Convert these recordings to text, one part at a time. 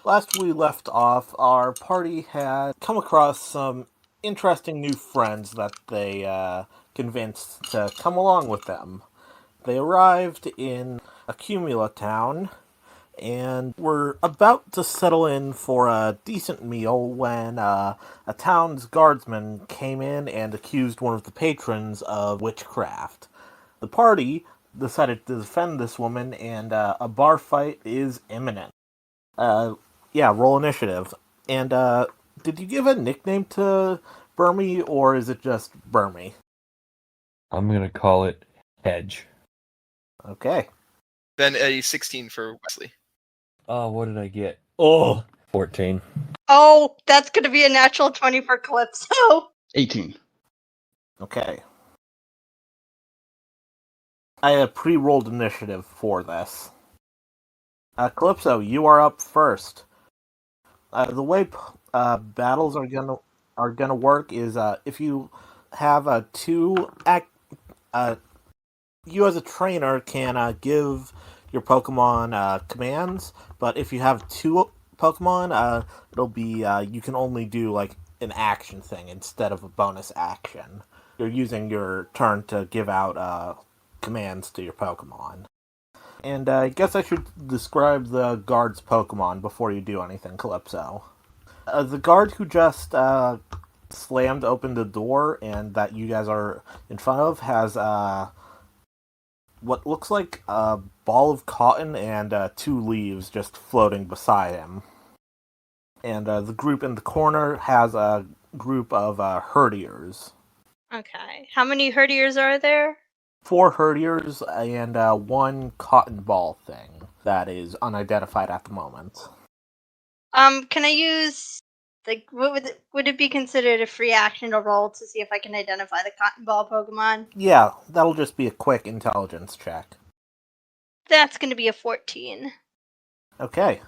Last we left off, our party had come across some interesting new friends that they convinced to come along with them. They arrived in Accumula Town and were about to settle in for a decent meal when a town's guardsman came in and accused one of the patrons of witchcraft. The party decided to defend this woman, and a bar fight is imminent. Roll initiative. And did you give a nickname to Burmy, or is it just Burmy? I'm gonna call it Hedge. Okay. Then a 16 for Wesley. Oh, what did I get? Oh, 14. Oh, that's going to be a natural 20 for Calypso. 18. Okay. I have pre-rolled initiative for this. Calypso, you are up first. The way battles are gonna work is if you have you as a trainer can give your Pokemon commands, but if you have two Pokemon, it'll be you can only do like an action thing instead of a bonus action. You're using your turn to give out commands to your Pokemon. And I guess I should describe the guard's Pokemon before you do anything, Calypso. The guard who just slammed open the door and that you guys are in front of has what looks like a ball of cotton and 2 leaves just floating beside him. And the group in the corner has a group of herdiers. Okay. How many herdiers are there? 4 herdiers and 1 cotton ball thing that is unidentified at the moment. Can I use, like, would it be considered a free action to roll to see if I can identify the cotton ball Pokemon? Yeah, that'll just be a quick intelligence check. That's going to be a 14. Okay.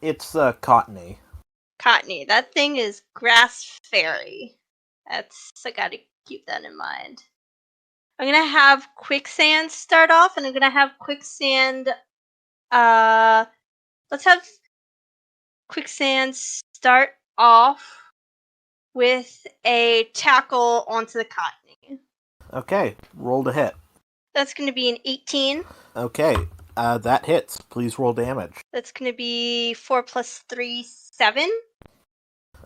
It's Cottony. Cottony. That thing is Grass Fairy. I gotta keep that in mind. I'm gonna have Quicksand start off, and I'm gonna have Quicksand. Let's have Quicksand start off with a tackle onto the Cottony. Okay, roll to hit. That's gonna be an 18. Okay, that hits. Please roll damage. That's gonna be 4 plus 3, 7.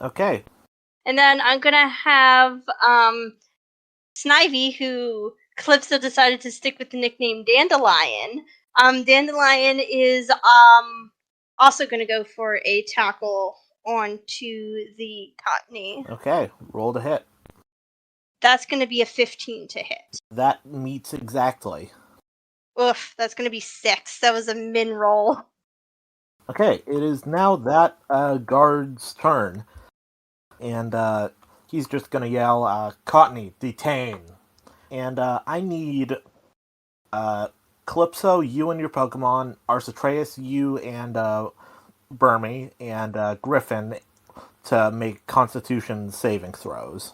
Okay. And then I'm gonna have Snivy, who Calypso decided to stick with the nickname Dandelion. Dandelion is also going to go for a tackle onto the Cottony. Okay, roll to hit. That's going to be a 15 to hit. That meets exactly. Oof, that's going to be 6. That was a min roll. Okay, it is now that guard's turn. And he's just gonna yell, Cottony, detain. And I need Calypso, you and your Pokemon, Arcitreus, you and Burmy, and Griffin to make Constitution saving throws.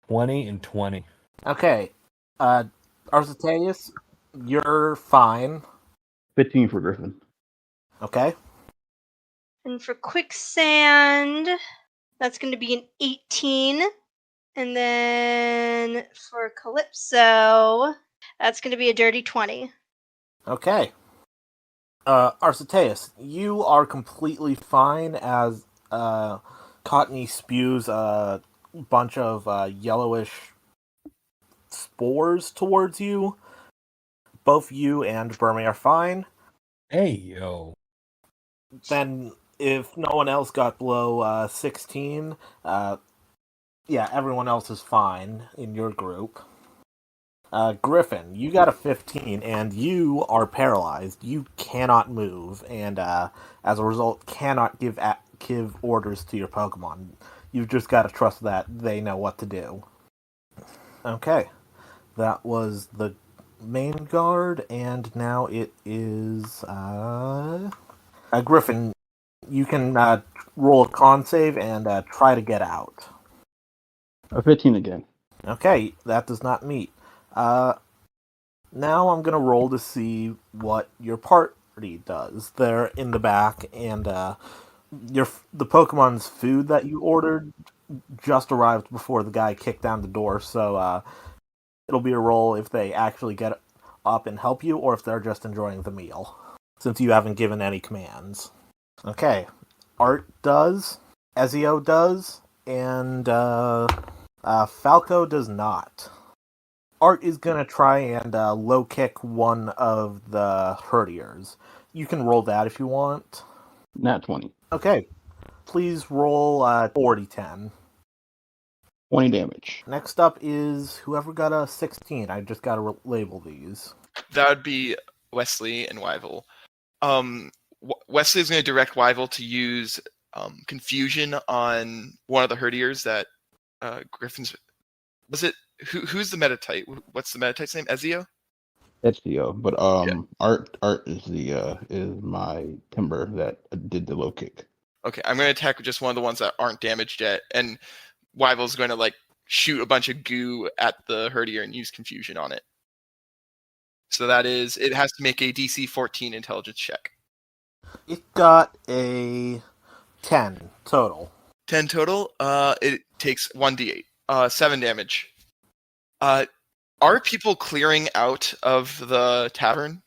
20 and 20. Okay, Arcitreus, you're fine. 15 for Griffin. Okay. And for Quicksand, that's going to be an 18. And then for Calypso, that's going to be a dirty 20. Okay. Arcitreus, you are completely fine as Cottony spews a bunch of yellowish spores towards you. Both you and Burmy are fine. Hey, yo. Then, if no one else got below 16, everyone else is fine in your group. Griffin, you got a 15, and you are paralyzed. You cannot move, and as a result, cannot give orders to your Pokemon. You've just got to trust that they know what to do. Okay, that was the main guard, and now it is Griffin. You can roll a con save and try to get out. A 15 again. Okay, that does not meet. Now I'm going to roll to see what your party does. They're in the back, and the Pokemon's food that you ordered just arrived before the guy kicked down the door, so it'll be a roll if they actually get up and help you, or if they're just enjoying the meal, since you haven't given any commands. Okay, Art does, Ezio does, and Falco does not. Art is gonna try and low kick one of the Herdiers. You can roll that if you want. Nat 20. Okay, please roll 40-10. 20 damage. Next up is whoever got a 16. I just gotta label these. That would be Wesley and Wyvil. Wesley is going to direct Wyvil to use confusion on one of the Herdiers that Griffin's. Was it who's the Metatite? What's the Metatite's name? Ezio. Ezio, but Yeah. Art is is my timber that did the low kick. Okay, I'm going to attack just one of the ones that aren't damaged yet, and Wyvil's going to shoot a bunch of goo at the Herdier and use confusion on it. So it has to make a DC 14 intelligence check. It got a 10 total. 10 total. It takes 1d8. 7 damage. Are people clearing out of the tavern?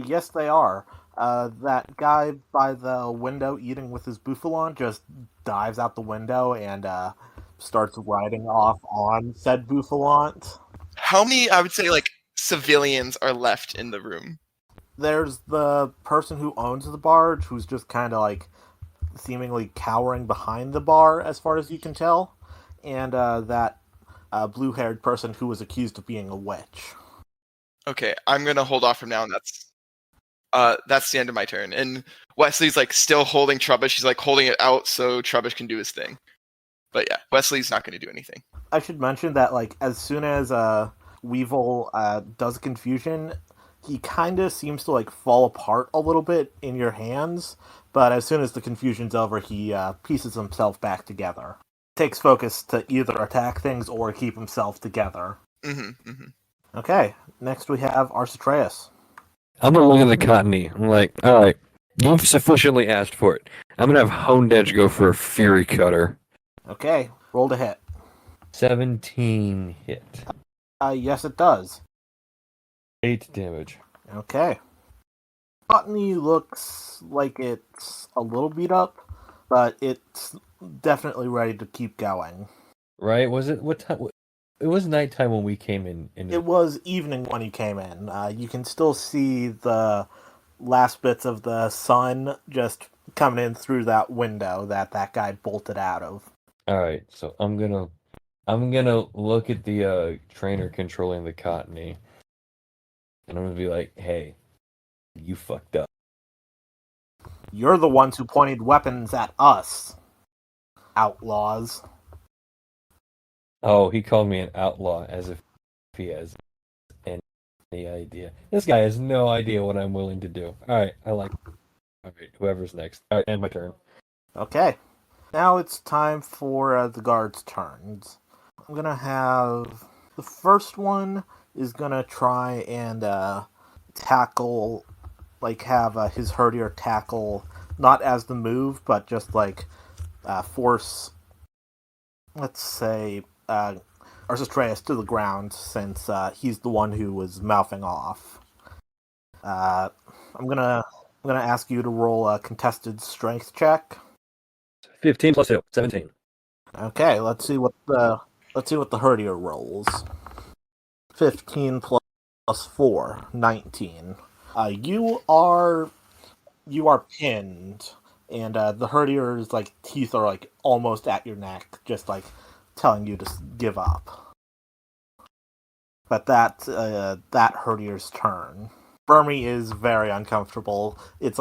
Yes, they are. That guy by the window eating with his Bouffalon just dives out the window and starts riding off on said Bouffalon. How many, I would say, civilians are left in the room? There's the person who owns the barge, who's just kind of seemingly cowering behind the bar, as far as you can tell, and that blue-haired person who was accused of being a witch. Okay, I'm gonna hold off from now, and that's the end of my turn. And Wesley's still holding Trubbish. She's holding it out so Trubbish can do his thing. But yeah, Wesley's not going to do anything. I should mention that as soon as Weevil does confusion, he kind of seems to fall apart a little bit in your hands. But as soon as the confusion's over, he pieces himself back together. Takes focus to either attack things or keep himself together. Okay, next we have Arcitreus. I'm gonna look at the Cottony. I'm like, alright, you've sufficiently asked for it. I'm gonna have Honed Edge go for a Fury Cutter. Okay, roll to hit. 17 hit. Yes, it does. 8 damage. Okay. Cottony looks like it's a little beat up, but it's definitely ready to keep going. Right? Was it what time? It was nighttime when we came in. It was evening when you came in. You can still see the last bits of the sun just coming in through that window that guy bolted out of. All right, so I'm gonna look at the trainer controlling the Cottony, and I'm gonna be like, "Hey, you fucked up. You're the ones who pointed weapons at us, outlaws." Oh, he called me an outlaw as if he has any idea. This guy has no idea what I'm willing to do. All right, I like. All right, whoever's next. All right, end my turn. Okay. Now it's time for the guards' turns. I'm gonna have the first one is gonna try and tackle, have his Herdier tackle, not as the move, but just force, let's say, Arcitreus to the ground, since he's the one who was mouthing off. I'm gonna ask you to roll a contested strength check. 15 plus 2, 17. Okay, let's see what the Herdier rolls. 15 plus 4, 19. You are pinned, and the Herdier's teeth are almost at your neck, just telling you to give up. But that's that Herdier's turn. Burmy is very uncomfortable. It's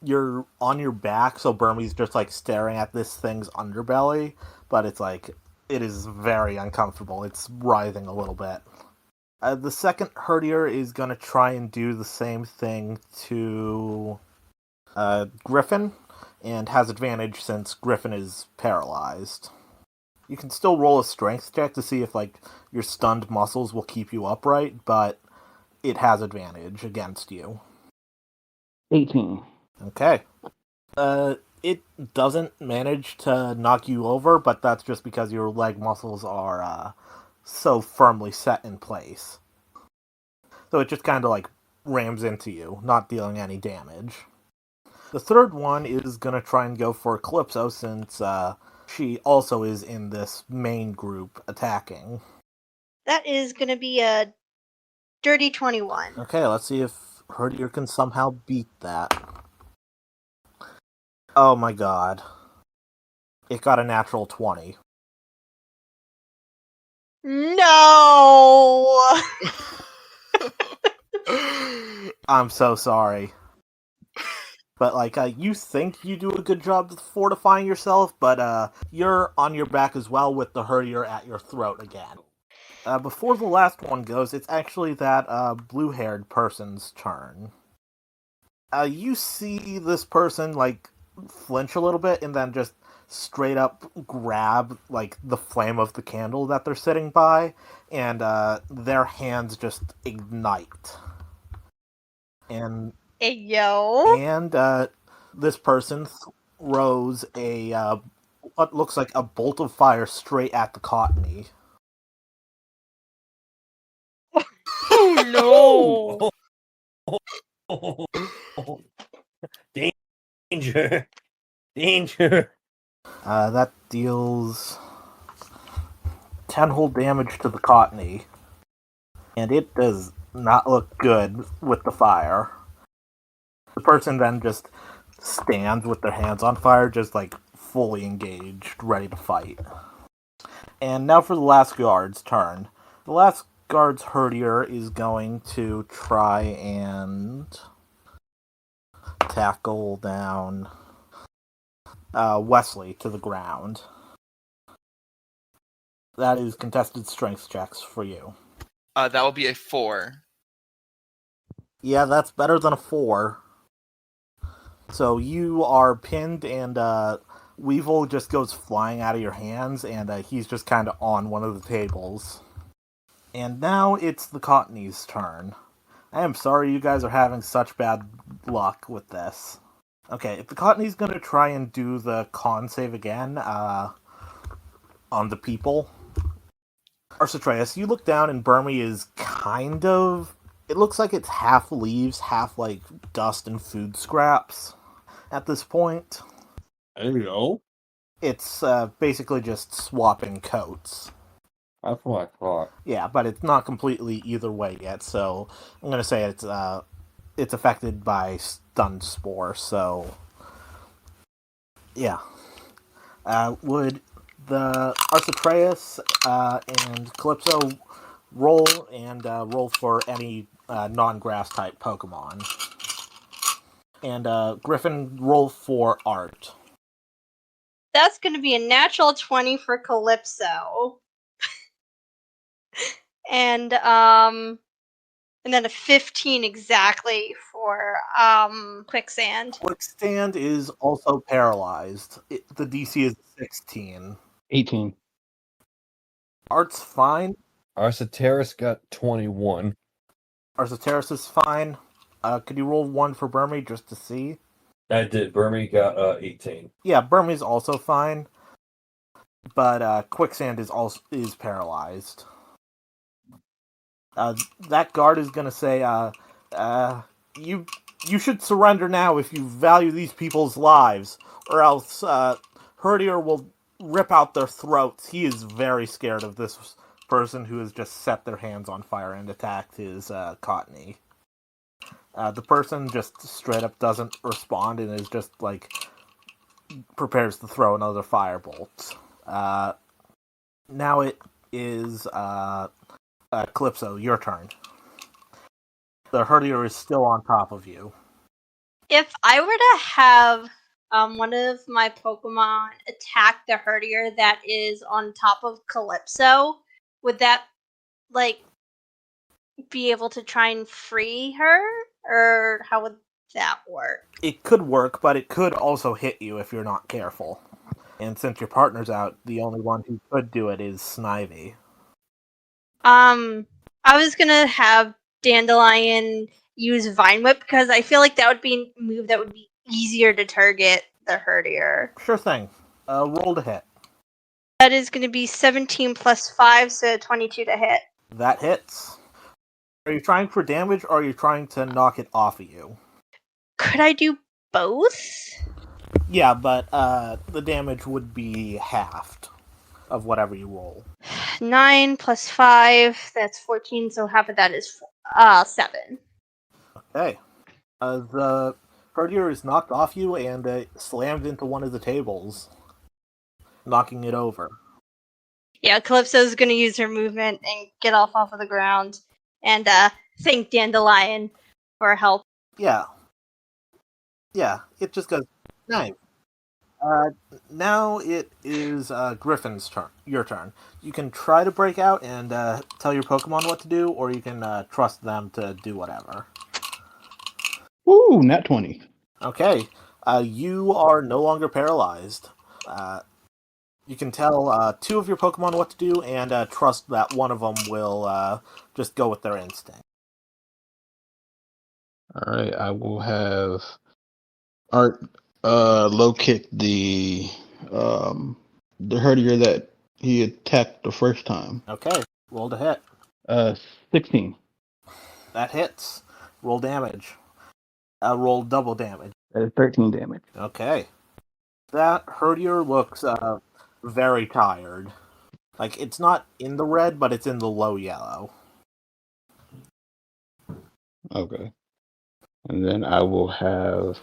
you're on your back, so Burmy's just staring at this thing's underbelly, but it's it is very uncomfortable. It's writhing a little bit. The second Herdier is gonna try and do the same thing to Griffin, and has advantage since Griffin is paralyzed. You can still roll a strength check to see if your stunned muscles will keep you upright, but it has advantage against you. 18. Okay. It doesn't manage to knock you over, but that's just because your leg muscles are so firmly set in place. So it just kind of like rams into you, not dealing any damage. The third one is going to try and go for Calypso since she also is in this main group attacking. That is going to be a dirty 21. Okay, let's see if Herdier can somehow beat that. Oh my god. It got a natural 20. No! I'm so sorry. But, like, you think you do a good job fortifying yourself, but you're on your back as well with the Herdier at your throat again. Before the last one goes, it's actually that blue-haired person's turn. You see this person, like, flinch a little bit and then just straight up grab, like, the flame of the candle that they're sitting by, and their hands just ignite. And Hey, yo. And this person throws a what looks like a bolt of fire straight at the Cottony. Oh, Oh, danger! Danger! That deals 10 whole damage to the Cottony. And it does not look good with the fire. The person then just stands with their hands on fire, just like fully engaged, ready to fight. And now for the last guard's turn. The last guard's Herdier is going to try and tackle down Wesley to the ground. That is contested strength checks for you. That will be a 4. Yeah, that's better than a 4. So you are pinned, and Weevil just goes flying out of your hands, and he's just kind of on one of the tables. And now it's the Cottony's turn. I am sorry you guys are having such bad luck with this. Okay, if the Cottony's going to try and do the con save again on the people. Arsatreus, you look down and Burmy is kind of... It looks like it's half leaves, half like dust and food scraps at this point. Hello? It's basically just swapping coats. That's what I thought. Yeah, but it's not completely either way yet, so I'm going to say it's affected by stun spore, so yeah. Would the Arsatreus and Calypso roll for any non-grass type Pokemon? And Griffin, roll for Art. That's going to be a natural 20 for Calypso. and then a 15 exactly for Quicksand. Quicksand is also paralyzed. The DC is 16. 18. Art's fine. Arsateris got 21. Arsateris is fine. Could you roll 1 for Burmy just to see? I did. Burmy got 18. Yeah, Burmy's also fine. But Quicksand is paralyzed. That guard is gonna say, you should surrender now if you value these people's lives, or else Herdier will rip out their throats. He is very scared of this person who has just set their hands on fire and attacked his Cottony. The person just straight up doesn't respond and is just like prepares to throw another firebolt. Now it is Calypso, your turn. The Herdier is still on top of you. If I were to have one of my Pokemon attack the Herdier that is on top of Calypso, would that like be able to try and free her, or how would that work? It could work, but it could also hit you if you're not careful. And since your partner's out, the only one who could do it is Snivy. I was gonna have Dandelion use Vine Whip because I feel like that would be a move that would be easier to target the herdier. Sure thing. Roll to hit. That is going to be 17 plus 5, so 22 to hit. That hits. Are you trying for damage, or are you trying to knock it off of you? Could I do both? Yeah, but the damage would be halved of whatever you roll. 9 plus 5, that's 14, so half of that is 7. Okay. The herdier is knocked off you and slammed into one of the tables, knocking it over. Yeah, Calypso's going to use her movement and get off of the ground and thank Dandelion for help. Yeah, it just goes, nice. Now it is Griffin's turn. Your turn. You can try to break out and tell your Pokemon what to do, or you can trust them to do whatever. Ooh, nat 20. Okay. You are no longer paralyzed. You can tell 2 of your Pokemon what to do and trust that one of them will just go with their instinct. All right, I will have Art low kick the herdier that he attacked the first time. Okay. Roll to hit. 16. That hits. Roll damage. Roll double damage. That is 13 damage. Okay. That herdier looks very tired. Like, it's not in the red, but it's in the low yellow. Okay. And then I will have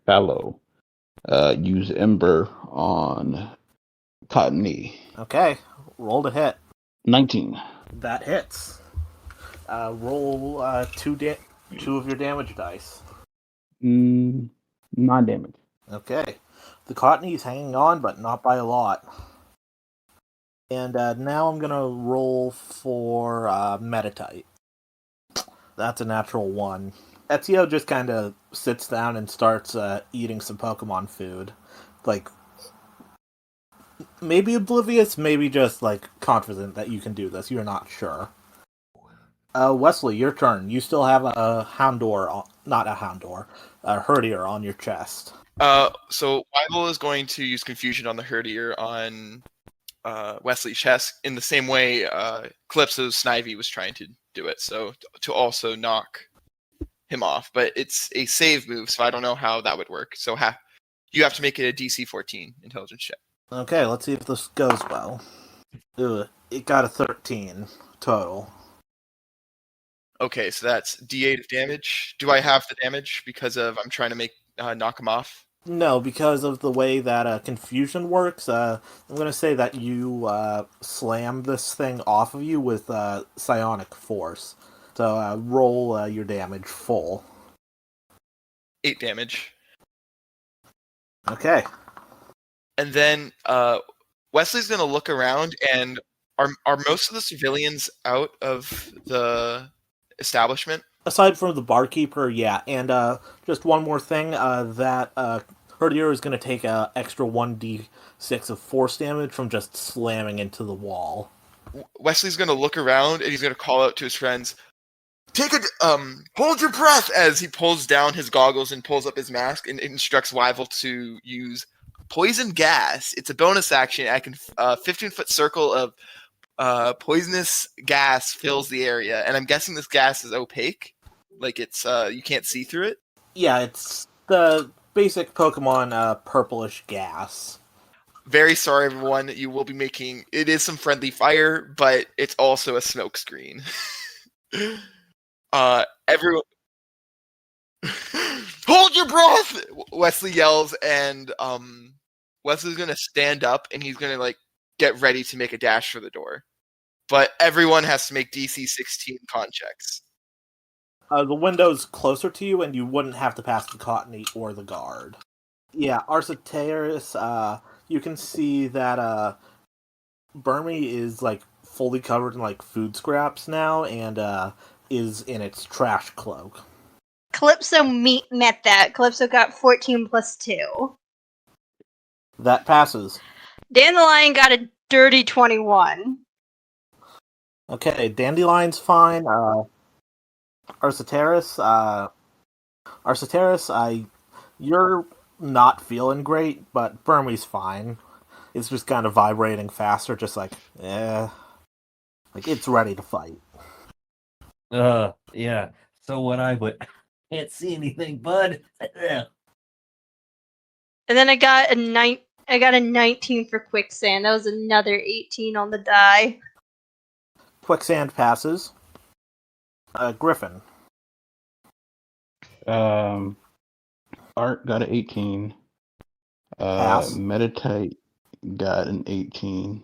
Fallow use Ember on Cottony. Okay. Roll to hit. 19. That hits. Roll 2 of your damage dice. 9 damage. Okay. The Cottony's hanging on, but not by a lot. And now I'm going to roll for Meditite. That's a natural 1. Ezio just kind of sits down and starts eating some Pokemon food. Like, maybe oblivious, maybe just, like, confident that you can do this. You're not sure. Wesley, your turn. You still have a Houndour, not a Houndour, a Herdier on your chest. So Weibel is going to use Confusion on the Herdier on Wesley's chest in the same way Calypso's Snivy was trying to do it. So to also knock him off, but it's a save move, so I don't know how that would work. So you have to make it a DC 14 intelligence check. Okay, let's see if this goes well. Ugh, it got a 13 total. Okay, so that's D8 of damage. Do I have the damage because of I'm trying to make knock him off? No, because of the way that Confusion works, I'm going to say that you slam this thing off of you with Psionic Force. So roll your damage full. 8 damage. Okay. And then Wesley's going to look around, and are most of the civilians out of the establishment? Aside from the barkeeper, yeah. And just one more thing, that Herdier is going to take an extra 1d6 of force damage from just slamming into the wall. Wesley's going to look around, and he's going to call out to his friends, hold your breath, as he pulls down his goggles and pulls up his mask and instructs Wyvil to use poison gas. It's a bonus action. I can 15-foot circle of poisonous gas fills the area, and I'm guessing this gas is opaque, like it's you can't see through it. Yeah, it's the basic Pokemon purplish gas. Very sorry, everyone. You will be making it is some friendly fire, but it's also a smoke screen. Everyone, hold your breath! Wesley yells, and Wesley's gonna stand up, and he's gonna like get ready to make a dash for the door. But everyone has to make DC 16 con checks. The window's closer to you, and you wouldn't have to pass the Cottony or the guard. Yeah, Arceteris, you can see that Burmy is like fully covered in like food scraps now, and is in its trash cloak. Calypso met that. Calypso got 14 plus 2. That passes. Dandelion got a dirty 21. Okay, Dandelion's fine. Arceteris, you're not feeling great, but Burmese fine. It's just kind of vibrating faster, just like, like it's ready to fight. Yeah. So would I, but can't see anything, bud. And then I got a 19 for quicksand. That was another 18 on the die. Quicksand passes. Griffin. Art got an 18. Pass. Meditate got an 18.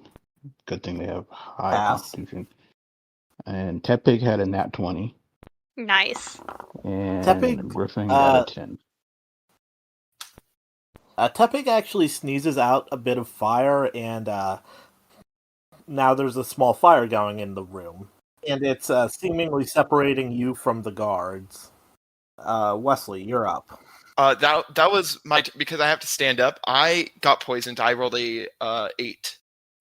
Good thing they have high Pass. constitution. And Tepig had a nat 20. Nice. And Tepig, Griffin got a 10. Tepig actually sneezes out a bit of fire, and now there's a small fire going in the room. And it's seemingly separating you from the guards. Wesley, you're up. That was because I have to stand up. I got poisoned. I rolled a 8,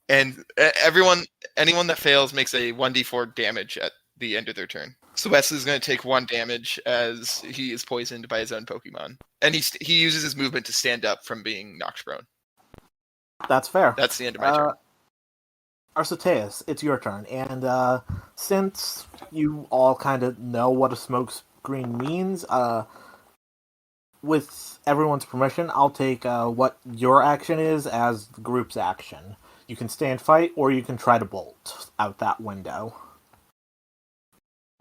and anyone that fails makes a 1d4 damage at the end of their turn. So Wesley's going to take 1 damage as he is poisoned by his own Pokemon, and he uses his movement to stand up from being knocked prone. That's fair. That's the end of my turn. Arceteus, it's your turn, and since you all kind of know what a smoke screen means, with everyone's permission, I'll take what your action is as the group's action. You can stay and fight, or you can try to bolt out that window.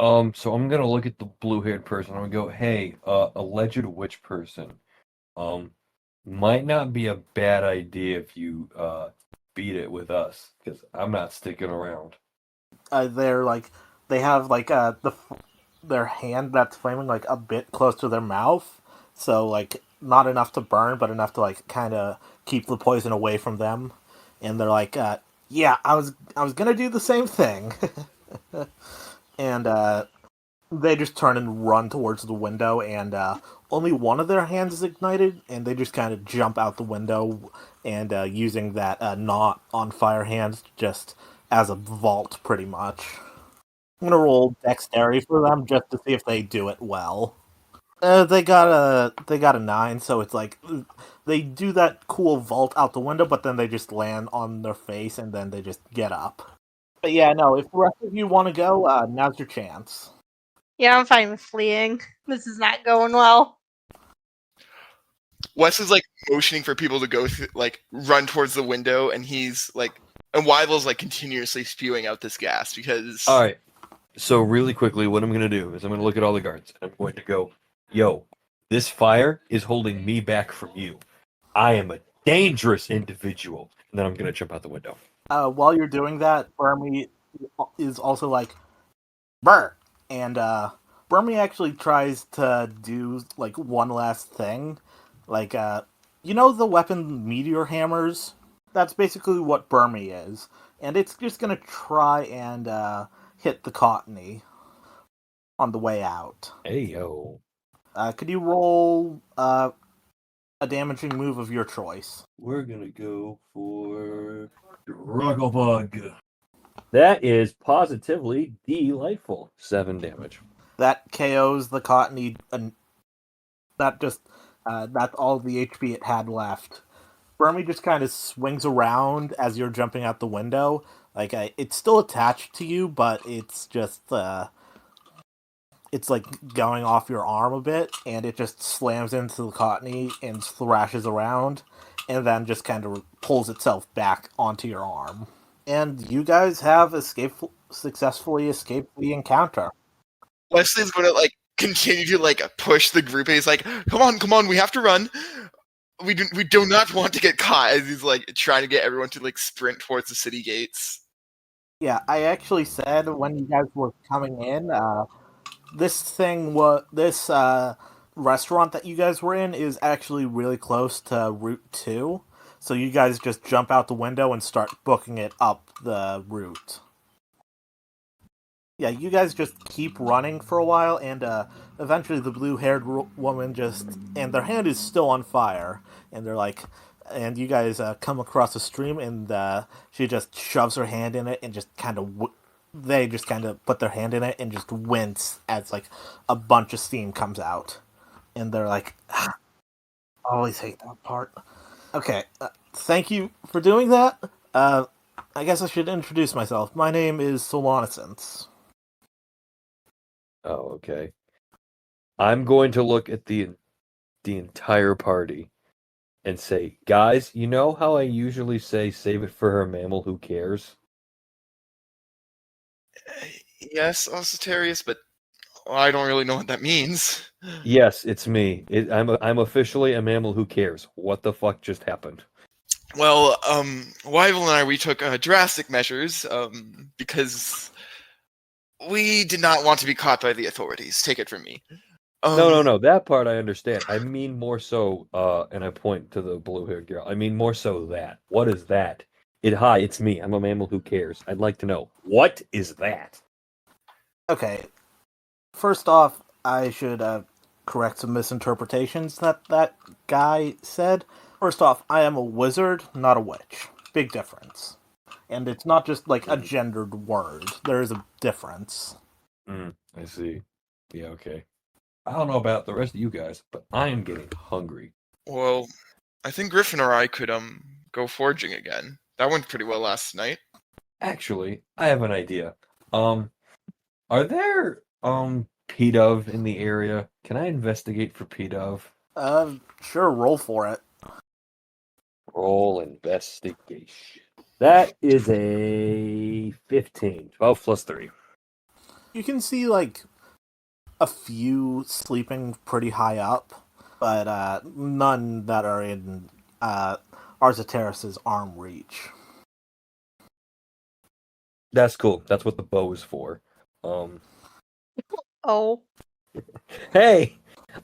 So I'm gonna look at the blue-haired person. I'm gonna go, hey, alleged witch person. Might not be a bad idea if you beat it with us, because I'm not sticking around. They have their hand that's flaming like a bit close to their mouth, so like not enough to burn, but enough to like kind of keep the poison away from them. And they're like, yeah, I was gonna do the same thing. And they just turn and run towards the window, and only one of their hands is ignited, and they just kind of jump out the window, and using that not on fire hand just as a vault, pretty much. I'm gonna roll dexterity for them just to see if they do it well. They got a 9, so it's like they do that cool vault out the window, but then they just land on their face, and then they just get up. But yeah, no, if the rest of you want to go, now's your chance. Yeah, I'm fine with fleeing. This is not going well. Wes is like motioning for people to go through, like run towards the window, and and Wyvil's like continuously spewing out this gas because. All right. So really quickly, what I'm going to do is I'm going to look at all the guards, and I'm going to go, yo, this fire is holding me back from you. I am a dangerous individual. And then I'm going to jump out the window. While you're doing that, Burmy is also like, Burr! And Burmy actually tries to do like one last thing. Like, you know the weapon meteor hammers? That's basically what Burmy is. And it's just going to try and hit the Cottony on the way out. Hey, yo. Could you roll a damaging move of your choice? We're going to go for Drugglebug. That is positively delightful. 7 damage. That KOs the Cottony, and that's all the HP it had left. Burmy just kind of swings around as you're jumping out the window. Like, it's still attached to you, but it's just, it's like going off your arm a bit, and it just slams into the Cottony and thrashes around, and then just kind of pulls itself back onto your arm. And you guys have successfully escaped the encounter. Wesley's going to like continue to like push the group, and he's like, come on, we have to run. We do not want to get caught, as he's like trying to get everyone to like sprint towards the city gates. Yeah, I actually said when you guys were coming in, this restaurant that you guys were in is actually really close to Route 2. So you guys just jump out the window and start booking it up the route. Yeah, you guys just keep running for a while, and eventually the blue-haired woman and their hand is still on fire, and they're like, and you guys come across a stream, and she just shoves her hand in it, and just kind of, they just kind of put their hand in it, and just wince as like a bunch of steam comes out, and they're like, Always hate that part. Okay, thank you for doing that. I guess I should introduce myself. My name is Solanicence. Oh, okay. I'm going to look at the entire party and say, guys, you know how I usually say save it for a mammal who cares? Yes, Ositarius, but I don't really know what that means. Yes, it's me. I'm officially a mammal who cares. What the fuck just happened? Well, Wyvil and I, we took drastic measures because we did not want to be caught by the authorities. Take it from me. No. That part I understand. I mean more so, and I point to the blue-haired girl. I mean more so that. What is that? Hi, it's me. I'm a mammal who cares. I'd like to know, what is that? Okay, first off, I should correct some misinterpretations that guy said. First off, I am a wizard, not a witch. Big difference. And it's not just like a gendered word. There is a difference. I see. Yeah, okay. I don't know about the rest of you guys, but I am getting hungry. Well, I think Griffin or I could go foraging again. That went pretty well last night. Actually, I have an idea. Are there P-Dove in the area? Can I investigate for P-Dove? Sure, roll for it. Roll investigation. That is a 15. 12 plus 3. You can see, like, a few sleeping pretty high up, but none that are in Arzateris' arm reach. That's cool. That's what the bow is for. Oh. Hey!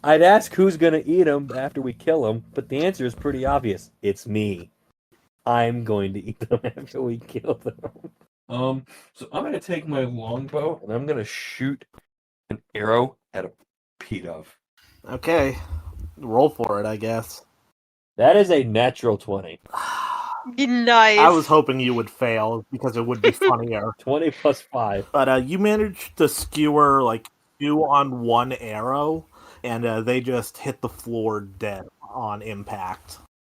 I'd ask who's gonna eat them after we kill them, but the answer is pretty obvious. It's me. I'm going to eat them after we kill them. So I'm gonna take my longbow and I'm gonna shoot an arrow at a P-Dove. Okay, roll for it, I guess. That is a natural 20. Nice. I was hoping you would fail because it would be funnier. 20 plus 5. But you managed to skewer like 2 on 1 arrow, and they just hit the floor dead on impact.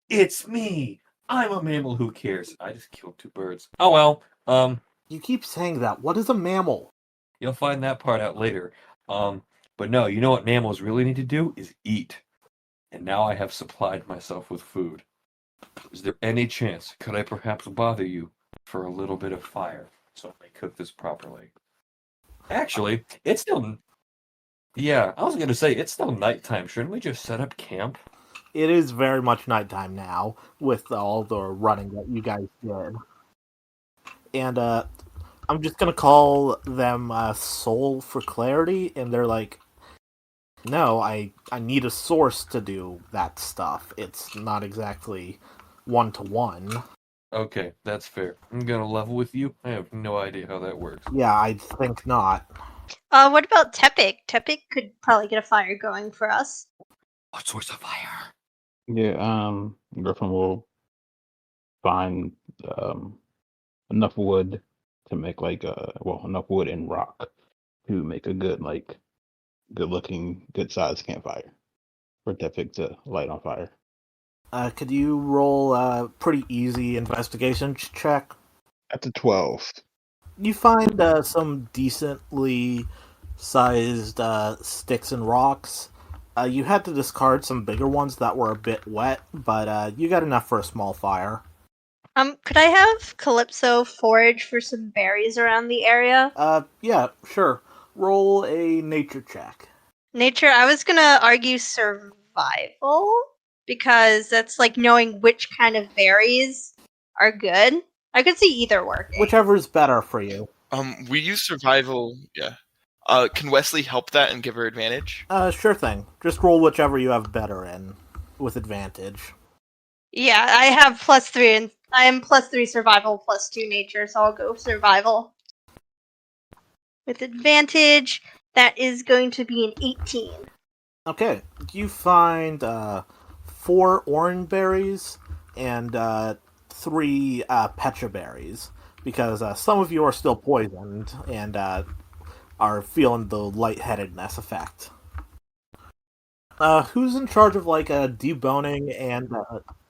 It's me! I'm a mammal who cares. I just killed 2 birds. Oh well, You keep saying that. What is a mammal? you'll find that part out later. But no, you know what mammals really need to do is eat. And now I have supplied myself with food. Is there any chance could I perhaps bother you for a little bit of fire so I may cook this properly? Actually, it's still... Yeah, I was going to say, it's still nighttime. Shouldn't we just set up camp? It is very much nighttime now, with all the running that you guys did. And I'm just gonna call them Soul for clarity, and they're like, no, I need a source to do that stuff. It's not exactly 1-to-1. Okay, that's fair. I'm going to level with you. I have no idea how that works. Yeah, I think not. What about Tepik? Tepik could probably get a fire going for us. What source of fire? Yeah, Griffin will find enough wood to make like enough wood and rock to make a good good looking, good sized campfire for Tefik to light on fire. Could you roll a pretty easy investigation check? That's a 12. You find some decently sized sticks and rocks. You had to discard some bigger ones that were a bit wet, but you got enough for a small fire. Could I have Calypso forage for some berries around the area? Yeah, sure. Roll a nature check. Nature, I was gonna argue survival, because that's like knowing which kind of berries are good. I could see either working. Whichever's better for you. We use survival. Yeah. Can Wesley help that and give her advantage? Sure thing. Just roll whichever you have better in, with advantage. Yeah, I have +3, and I am +3 survival, +2 nature, so I'll go survival. With advantage, that is going to be an 18. Okay, you find 4 orange berries and 3 pecha berries, because some of you are still poisoned and are feeling the lightheadedness effect. Who's in charge of like deboning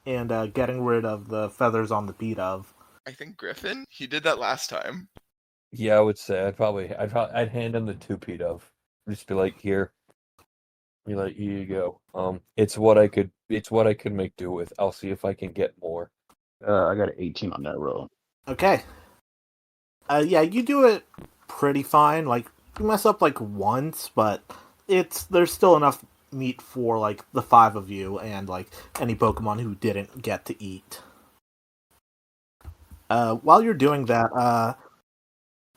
and getting rid of the feathers on the beat of? I think Griffin. He did that last time. Yeah, I would say I'd hand him the 2 of. Just be like, here. Be like, here you go. It's what I could make do with. I'll see if I can get more. I got an 18 on that roll. Okay. Yeah, you do it pretty fine. Like you mess up like once, but there's still enough meat for like the 5 of you and like any Pokemon who didn't get to eat. While you're doing that,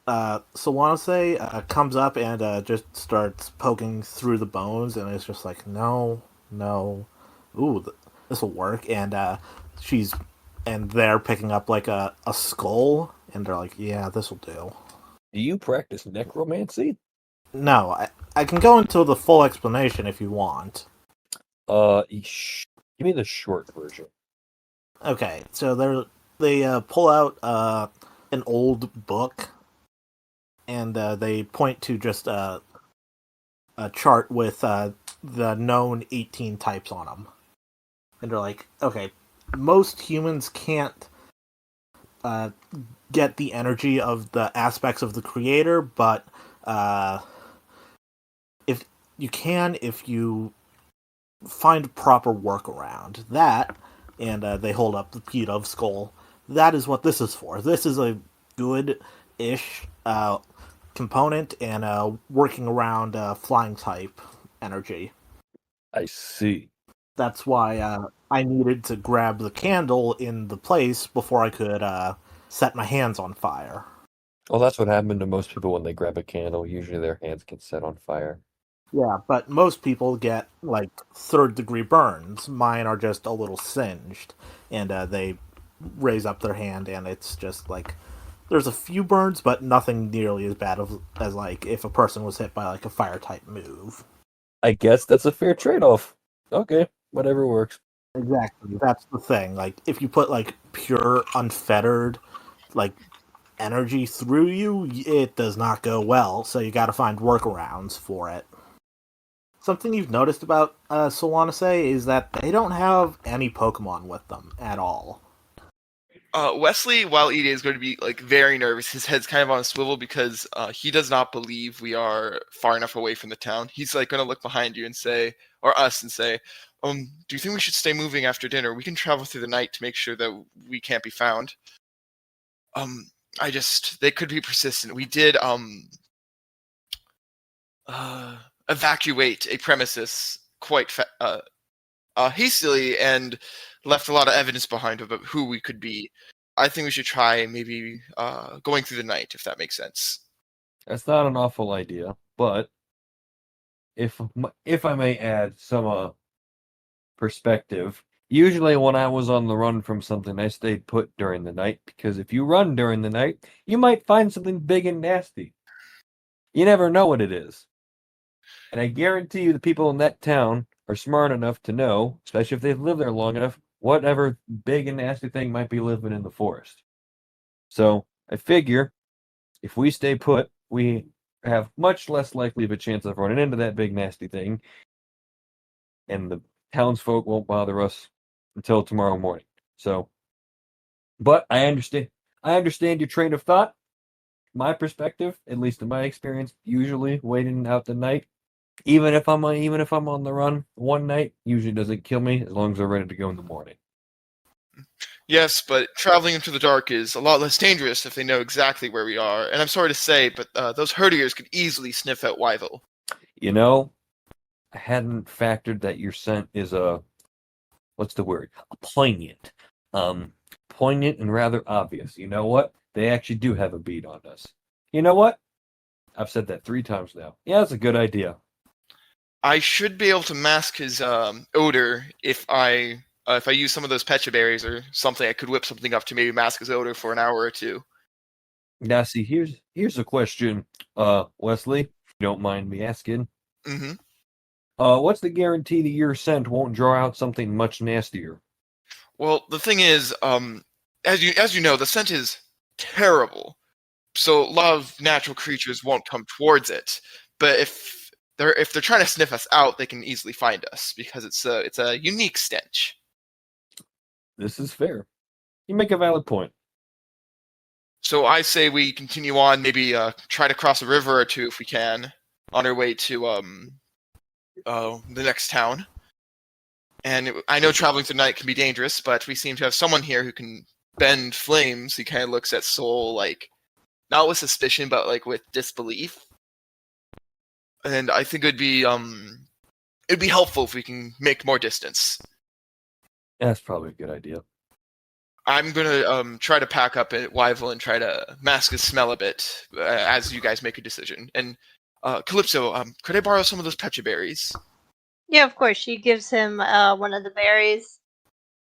Solanace comes up and just starts poking through the bones, and it's just like, no, ooh, this will work. And they're picking up like a skull, and they're like, yeah, this will do. Do you practice necromancy? No, I can go into the full explanation if you want. Give me the short version. Okay, so they pull out an old book, and they point to just a chart with the known 18 types on them. And they're like, okay, most humans can't get the energy of the aspects of the creator, but if you find proper workaround. That, and they hold up the Pidove skull, that is what this is for. This is a good-ish component and working around flying type energy. I see. That's why I needed to grab the candle in the place before I could set my hands on fire. Well, that's what happened to most people when they grab a candle. Usually their hands get set on fire. Yeah, but most people get, like, 3rd-degree burns. Mine are just a little singed, and they raise up their hand, and it's just, like, there's a few burns, but nothing nearly as bad as like, if a person was hit by, like, a fire-type move. I guess that's a fair trade-off. Okay, whatever works. Exactly, that's the thing. Like, if you put, like, pure, unfettered, like, energy through you, it does not go well, so you gotta find workarounds for it. Something you've noticed about Solanace is that they don't have any Pokemon with them at all. Wesley, while eating, is going to be like very nervous. His head's kind of on a swivel because he does not believe we are far enough away from the town. He's like going to look behind you and say, or us, and say, "Do you think we should stay moving after dinner? We can travel through the night to make sure that we can't be found." They could be persistent. We did evacuate a premises quite hastily and left a lot of evidence behind about who we could be. I think we should try maybe going through the night, if that makes sense. That's not an awful idea, but if I may add some perspective, usually when I was on the run from something, I stayed put during the night, because if you run during the night, you might find something big and nasty. You never know what it is. And I guarantee you the people in that town are smart enough to know, especially if they've lived there long enough, whatever big and nasty thing might be living in the forest. So I figure if we stay put, we have much less likely of a chance of running into that big nasty thing, and the townsfolk won't bother us until tomorrow morning. So, but I understand your train of thought. My perspective, at least in my experience, usually waiting out the night, even if I'm on the run one night, usually doesn't kill me as long as I'm ready to go in the morning. Yes, but traveling into the dark is a lot less dangerous if they know exactly where we are. And I'm sorry to say, but those herdiers could easily sniff out Wyville. You know, I hadn't factored that your scent is what's the word? Poignant. Poignant and rather obvious. You know what? They actually do have a bead on us. You know what? I've said that 3 times now. Yeah, that's a good idea. I should be able to mask his odor if I use some of those pecha berries or something. I could whip something up to maybe mask his odor for an hour or 2. Now, see, here's a question, Wesley, if you don't mind me asking. Mm-hmm. What's the guarantee that your scent won't draw out something much nastier? Well, the thing is, as you know, the scent is terrible. So a lot of natural creatures won't come towards it. But if if they're trying to sniff us out, they can easily find us because it's a unique stench. This is fair. You make a valid point. So I say we continue on, maybe try to cross a river or two if we can, on our way to the next town. And I know traveling through the night can be dangerous, but we seem to have someone here who can bend flames. He kind of looks at Soul like, not with suspicion, but like with disbelief. And I think it'd be helpful if we can make more distance. That's probably a good idea. I'm gonna try to pack up at Wyvil and try to mask his smell a bit as you guys make a decision. And Calypso, could I borrow some of those pecha berries? Yeah, of course. She gives him one of the berries.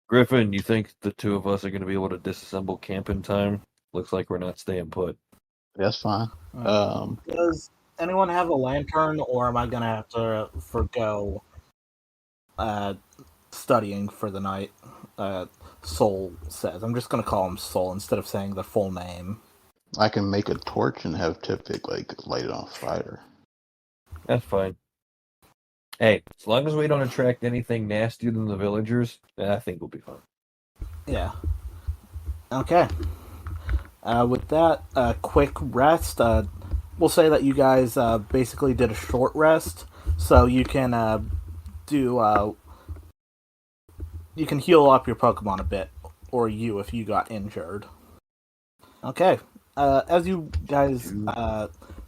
Griffin, you think the two of us are going to be able to disassemble camp in time? Looks like we're not staying put. That's fine. Does anyone have a lantern, or am I gonna have to forgo studying for the night? Soul says. I'm just gonna call him Soul instead of saying the full name. I can make a torch and have Tippic light it on fire. That's fine. Hey, as long as we don't attract anything nastier than the villagers, I think we'll be fine. Yeah. Okay. With that, quick rest. We'll say that you guys basically did a short rest, so you can you can heal up your Pokemon a bit, or you if you got injured. Okay. As you guys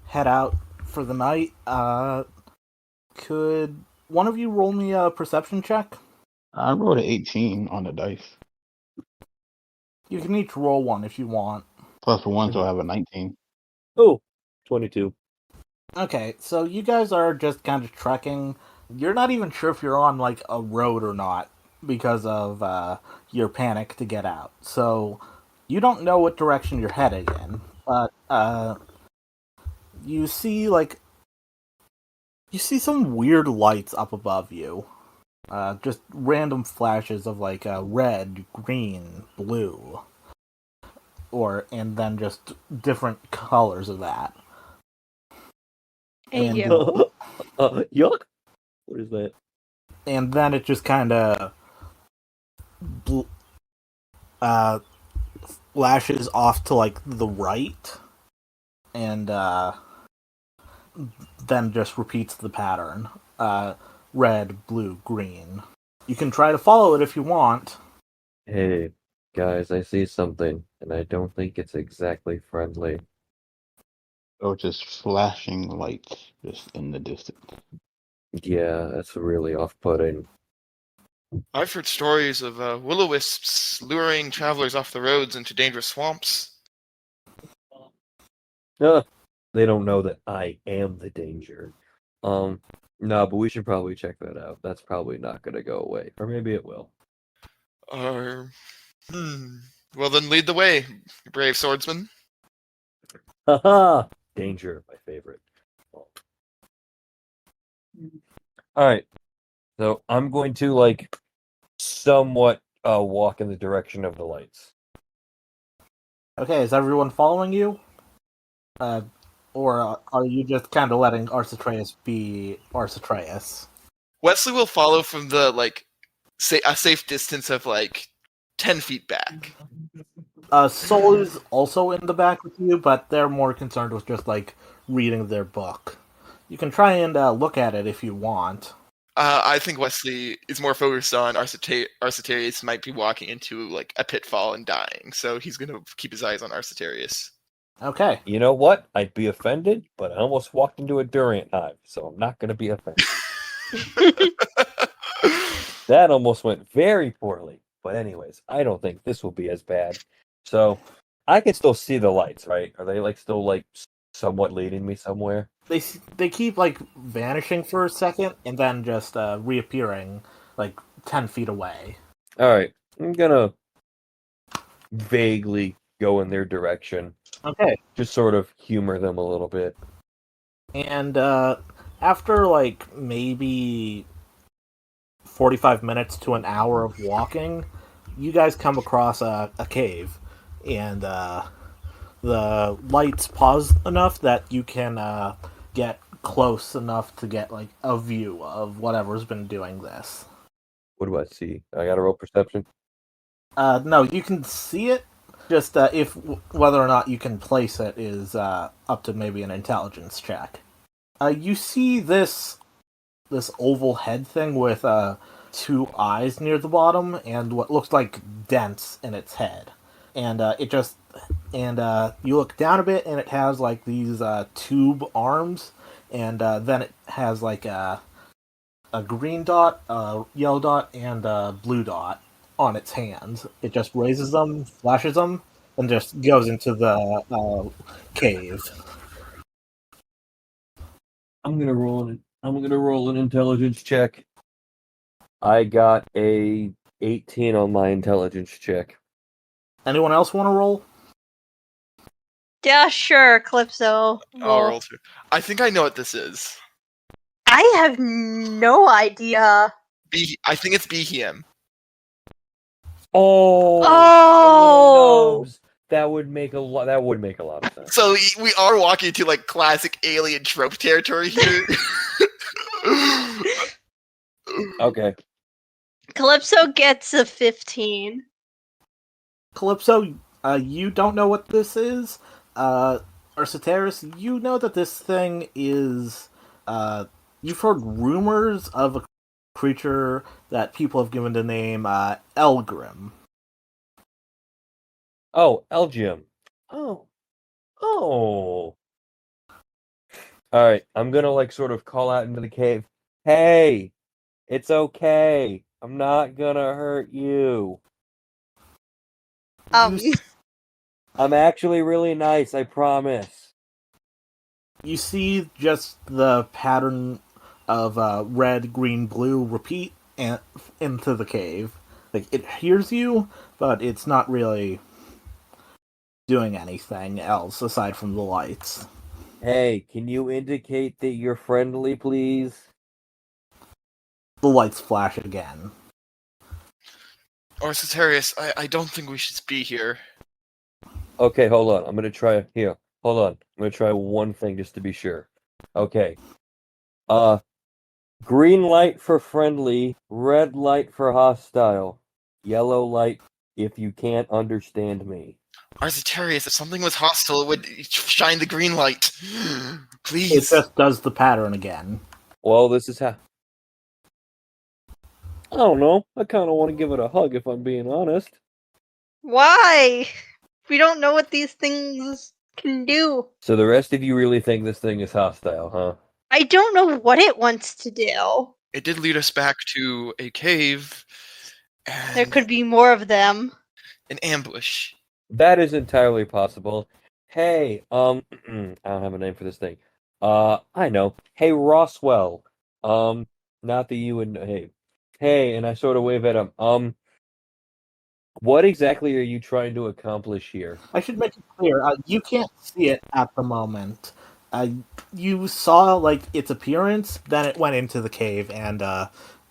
head out for the night, could one of you roll me a perception check? I rolled an 18 on the dice. You can each roll one if you want. Plus 1, so I have a 19. Oh, 22. Okay, so you guys are just kind of trekking. You're not even sure if you're on, like, a road or not because of your panic to get out. So you don't know what direction you're heading in, but you see, like, some weird lights up above you. Just random flashes of, like, red, green, blue. And then just different colors of that. Hey, And- yo. Yuck. What is that? And then it just kind of flashes off to, like, the right. And then just repeats the pattern. Red, blue, green. You can try to follow it if you want. Hey, guys, I see something, and I don't think it's exactly friendly. Or just flashing lights just in the distance. Yeah, that's really off-putting. I've heard stories of will-o-wisps luring travelers off the roads into dangerous swamps. They don't know that I am the danger. No, but we should probably check that out. That's probably not going to go away. Or maybe it will. Well, then lead the way, brave swordsman. Haha! Danger, my favorite. Alright. So I'm going to, like, somewhat walk in the direction of the lights. Okay, is everyone following you? Or are you just kind of letting Arcitreus be Arcitreus? Wesley will follow from the, a safe distance of, 10 feet back. Soul is also in the back with you, but they're more concerned with just, like, reading their book. You can try and look at it if you want. I think Wesley is more focused on Arcitarius might be walking into, a pitfall and dying, so he's going to keep his eyes on Arcitarius. Okay. You know what? I'd be offended, but I almost walked into a durian hive, so I'm not going to be offended. That almost went very poorly. But anyways, I don't think this will be as bad. So, I can still see the lights, right? Are they, still, somewhat leading me somewhere? They keep, vanishing for a second, and then just reappearing, 10 feet away. Alright, I'm gonna vaguely go in their direction. Okay. Just sort of humor them a little bit. And after, maybe 45 minutes to an hour of walking, you guys come across a cave. And the lights pause enough that you can get close enough to get like a view of whatever's been doing this. What do I see? I got to roll perception. No, you can see it. Just if whether or not you can place it is up to maybe an intelligence check. You see this oval head thing with two eyes near the bottom and what looks like dents in its head, and you look down a bit and it has like these tube arms, and then it has like a green dot, a yellow dot, and a blue dot on its hands. It just raises them, flashes them, and just goes into the cave. I'm gonna roll an intelligence check. I got a 18 on my intelligence check. Anyone else want to roll? Yeah, sure, Calypso. I'll Roll. roll too. I think I know what this is. I have no idea. I think it's BHM. Oh! That would make a lot. That would make a lot of sense. So we are walking into like classic alien trope territory here. Okay. Calypso gets a 15. Calypso, you don't know what this is. Arciteris, you know that this thing is. You've heard rumors of a creature that people have given the name Elgrim. Oh, Elgium. Oh. All right. I'm gonna like sort of call out into the cave. Hey, it's okay. I'm not gonna hurt you. I'm actually really nice. I promise. You see just the pattern of red, green, blue repeat into the cave. Like it hears you, but it's not really doing anything else aside from the lights. Hey, can you indicate that you're friendly, please? The lights flash again. Arcitarius, I don't think we should be here. Okay, hold on. I'm gonna try here. Hold on. I'm gonna try one thing just to be sure. Okay. Green light for friendly, red light for hostile, yellow light if you can't understand me. Arcitarius, if something was hostile, it would shine the green light. It Please. just does the pattern again. Well, this is how. I don't know. I kind of want to give it a hug if I'm being honest. Why? We don't know what these things can do. So the rest of you really think this thing is hostile, huh? I don't know what it wants to do. It did lead us back to a cave and There could be more of them. an ambush. That is entirely possible. Hey, I don't have a name for this thing. I know. Hey, Roswell. Not that you would. Hey, and I sort of wave at him. What exactly are you trying to accomplish here? I should make it clear, you can't see it at the moment. You saw like its appearance, then it went into the cave, and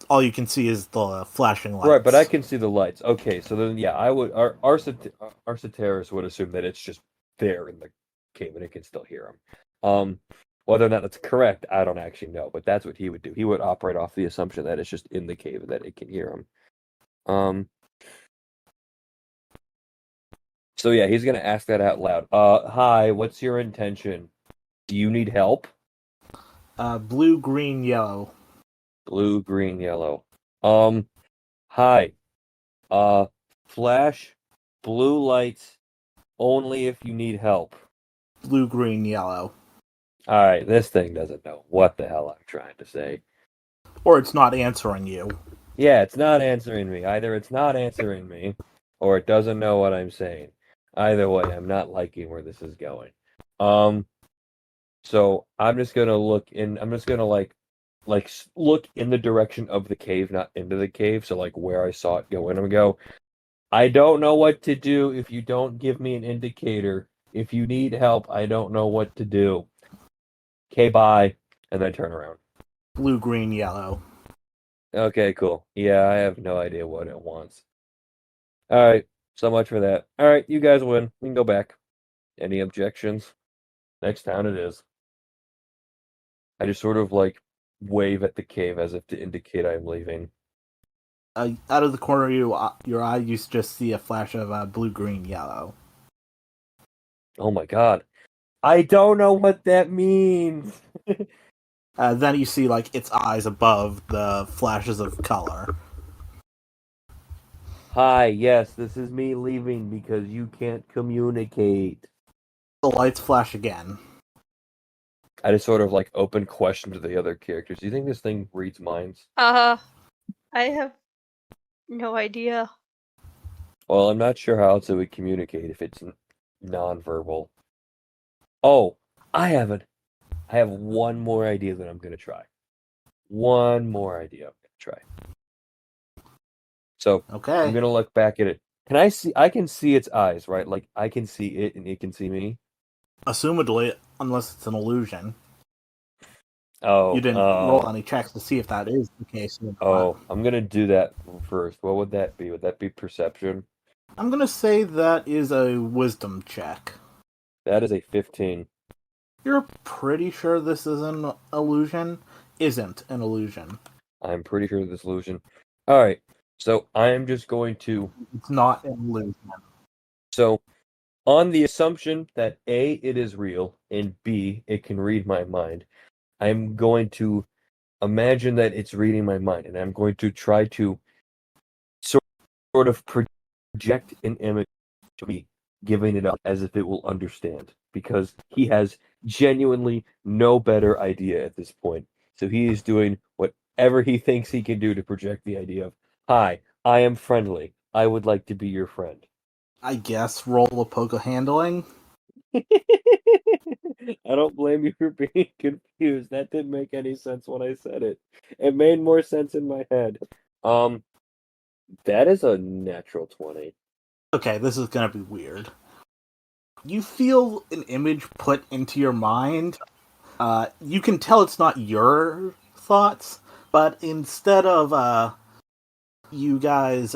all you can see is the flashing lights. Right, but I can see the lights. Okay, so then yeah, I would. Arciteris would assume that it's just there in the cave and it can still hear him. Whether or not that's correct, I don't actually know, but that's what he would do. He would operate off the assumption that it's just in the cave and that it can hear him. So yeah, he's gonna ask that out loud. Hi, what's your intention? Do you need help? Blue, green, yellow. Blue, green, yellow. Hi. Flash, blue lights, only if you need help. Blue, green, yellow. Alright, this thing doesn't know what the hell I'm trying to say. Or it's not answering you. Yeah, it's not answering me. Either it's not answering me, or it doesn't know what I'm saying. Either way, I'm not liking where this is going. So I'm just gonna look in. I'm just gonna like look in the direction of the cave, not into the cave. So like where I saw it go in and go. I don't know what to do if you don't give me an indicator. If you need help, I don't know what to do. Okay, bye. And then turn around. Blue, green, yellow. Okay, cool. Yeah, I have no idea what it wants. Alright, so much for that. Alright, you guys win. We can go back. Any objections? Next town it is. I just sort of like wave at the cave as if to indicate I'm leaving. Out of the corner of your eye, you just see a flash of blue, green, yellow. Oh my god. I don't know what that means. Then you see like its eyes above the flashes of color. Hi, yes, this is me leaving because you can't communicate. The lights flash again. I just sort of like open question to the other characters. Do you think this thing reads minds? I have no idea. Well, I'm not sure how else it would communicate if it's non-verbal. Oh, I have one more idea that I'm gonna try. One more idea I'm gonna try. So Okay. I'm gonna look back at it. Can I see? I can see its eyes, right? Like I can see it, and it can see me. Assumedly, unless it's an illusion. Oh, You didn't roll any checks to see if that is the case. Oh, I'm gonna do that first. What would that be? Would that be perception? I'm gonna say that is a wisdom check. That is a 15. You're pretty sure this is an illusion? Isn't an illusion. I'm pretty sure this illusion. All right, so I am just going to. It's not an illusion. So, on the assumption that A, it is real, and B, it can read my mind, I'm going to imagine that it's reading my mind, and I'm going to try to sort of project an image to me, giving it up as if it will understand, because he has genuinely no better idea at this point. So he is doing whatever he thinks he can do to project the idea of, hi, I am friendly. I would like to be your friend. I guess roll a poke handling. I don't blame you for being confused. That didn't make any sense when I said it. It made more sense in my head. That is a natural 20. Okay, this is gonna be weird. You feel an image put into your mind. You can tell it's not your thoughts, but instead of you guys,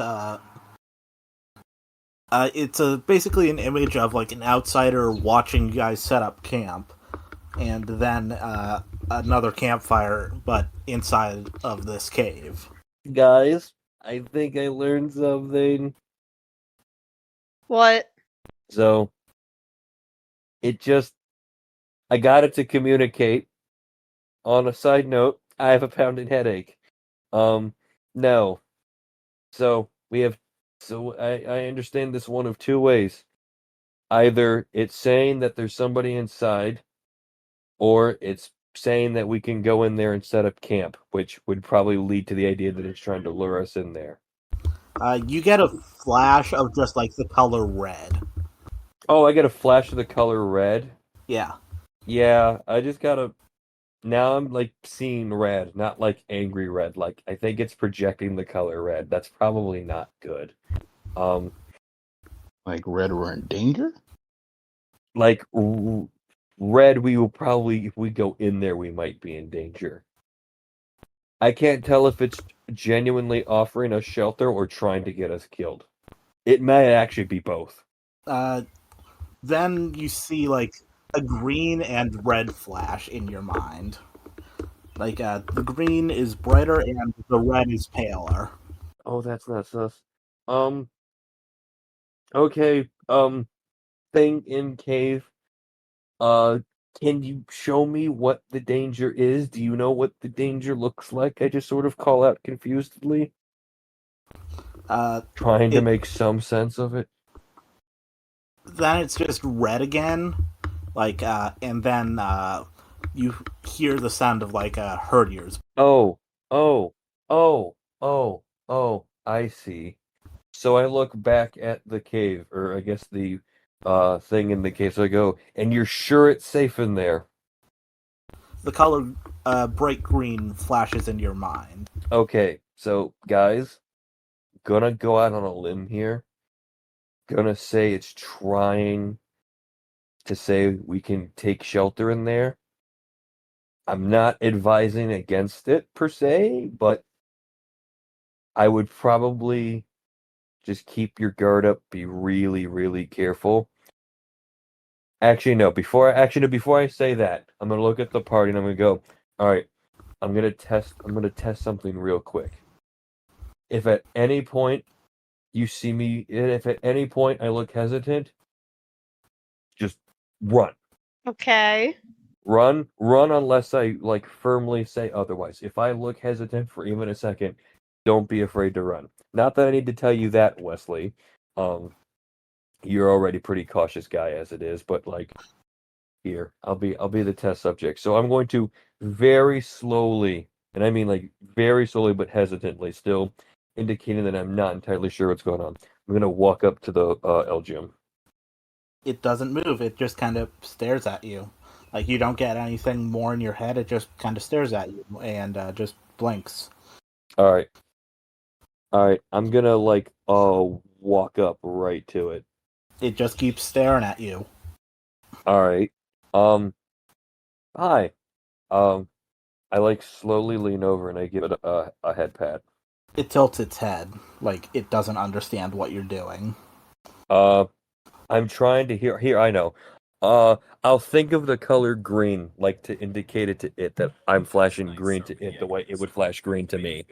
it's basically an image of like an outsider watching you guys set up camp, and then another campfire, but inside of this cave. Guys, I think I learned something. What? So, I got it to communicate. On a side note, I have a pounding headache. No. So, I understand this one of two ways. Either it's saying that there's somebody inside, or it's saying that we can go in there and set up camp, which would probably lead to the idea that it's trying to lure us in there. You get a flash of just like the color red. Oh, I get a flash of the color red? Yeah. Yeah, I just gotta. Now I'm like seeing red, not like angry red. Like I think it's projecting the color red. That's probably not good. Like red, we're in danger. Like red, we will probably, if we go in there, we might be in danger. I can't tell if it's genuinely offering us shelter or trying to get us killed. It may actually be both. Then you see like a green and red flash in your mind. Like the green is brighter and the red is paler. Oh, that's not sus. Okay. Thing in cave. Can you show me what the danger is? Do you know what the danger looks like? I just sort of call out confusedly, trying to make some sense of it. Then it's just red again, like, and then you hear the sound of like herd ears. Oh, I see. So I look back at the cave, or I guess the thing in the cave. So I go, and you're sure it's safe in there? The color bright green flashes in your mind. Okay, so guys, gonna go out on a limb here. Gonna say it's trying to say we can take shelter in there. I'm not advising against it per se, but I would probably just keep your guard up, be really, really careful. Actually, no, before I say that, I'm gonna look at the party and I'm gonna go, All right, I'm gonna test something real quick. If at any point you see me, if at any point I look hesitant, just run. Okay. Run unless I like firmly say otherwise. If I look hesitant for even a second, don't be afraid to run. Not that I need to tell you that, Wesley. You're already pretty cautious guy as it is, but like here, I'll be the test subject. So I'm going to very slowly, and I mean like very slowly but hesitantly, still indicating that I'm not entirely sure what's going on. I'm gonna walk up to the Elgium. It doesn't move. It just kind of stares at you. Like you don't get anything more in your head. It just kind of stares at you and just blinks. All right. I'm gonna like walk up right to it. It just keeps staring at you. All right. Hi. I like slowly lean over and I give it a head pat. It tilts its head, like it doesn't understand what you're doing. I'm trying to hear. Here, I know. I'll think of the color green, like to indicate it to it that I'm flashing green to it the way it would flash green to me.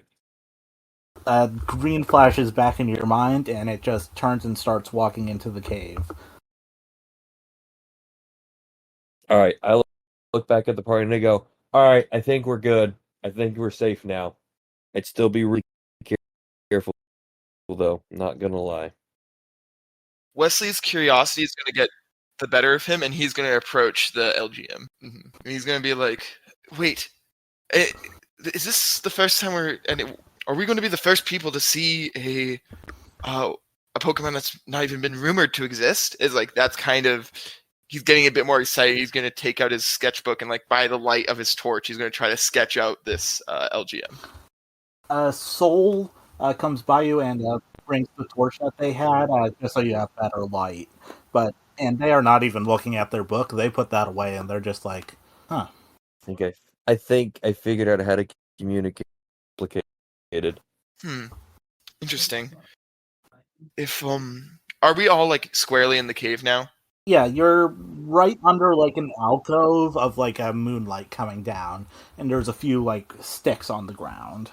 Green flashes back in your mind, and it just turns and starts walking into the cave. All right, I look back at the party and I go, all right, I think we're good. I think we're safe now. I'd still be really careful, though. Not gonna lie. Wesley's curiosity is going to get the better of him, and he's going to approach the LGM. And he's going to be like, "Wait, is this the first time are we going to be the first people to see a Pokemon that's not even been rumored to exist?" Is like that's kind of he's getting a bit more excited. He's going to take out his sketchbook and like by the light of his torch, he's going to try to sketch out this LGM. Soul comes by you and brings the torch that they had, just so you have better light. And they are not even looking at their book. They put that away, and they're just like, "Huh." I think I figured out how to communicate. Interesting. If are we all like squarely in the cave now? Yeah, you're right under like an alcove of like a moonlight coming down, and there's a few like sticks on the ground.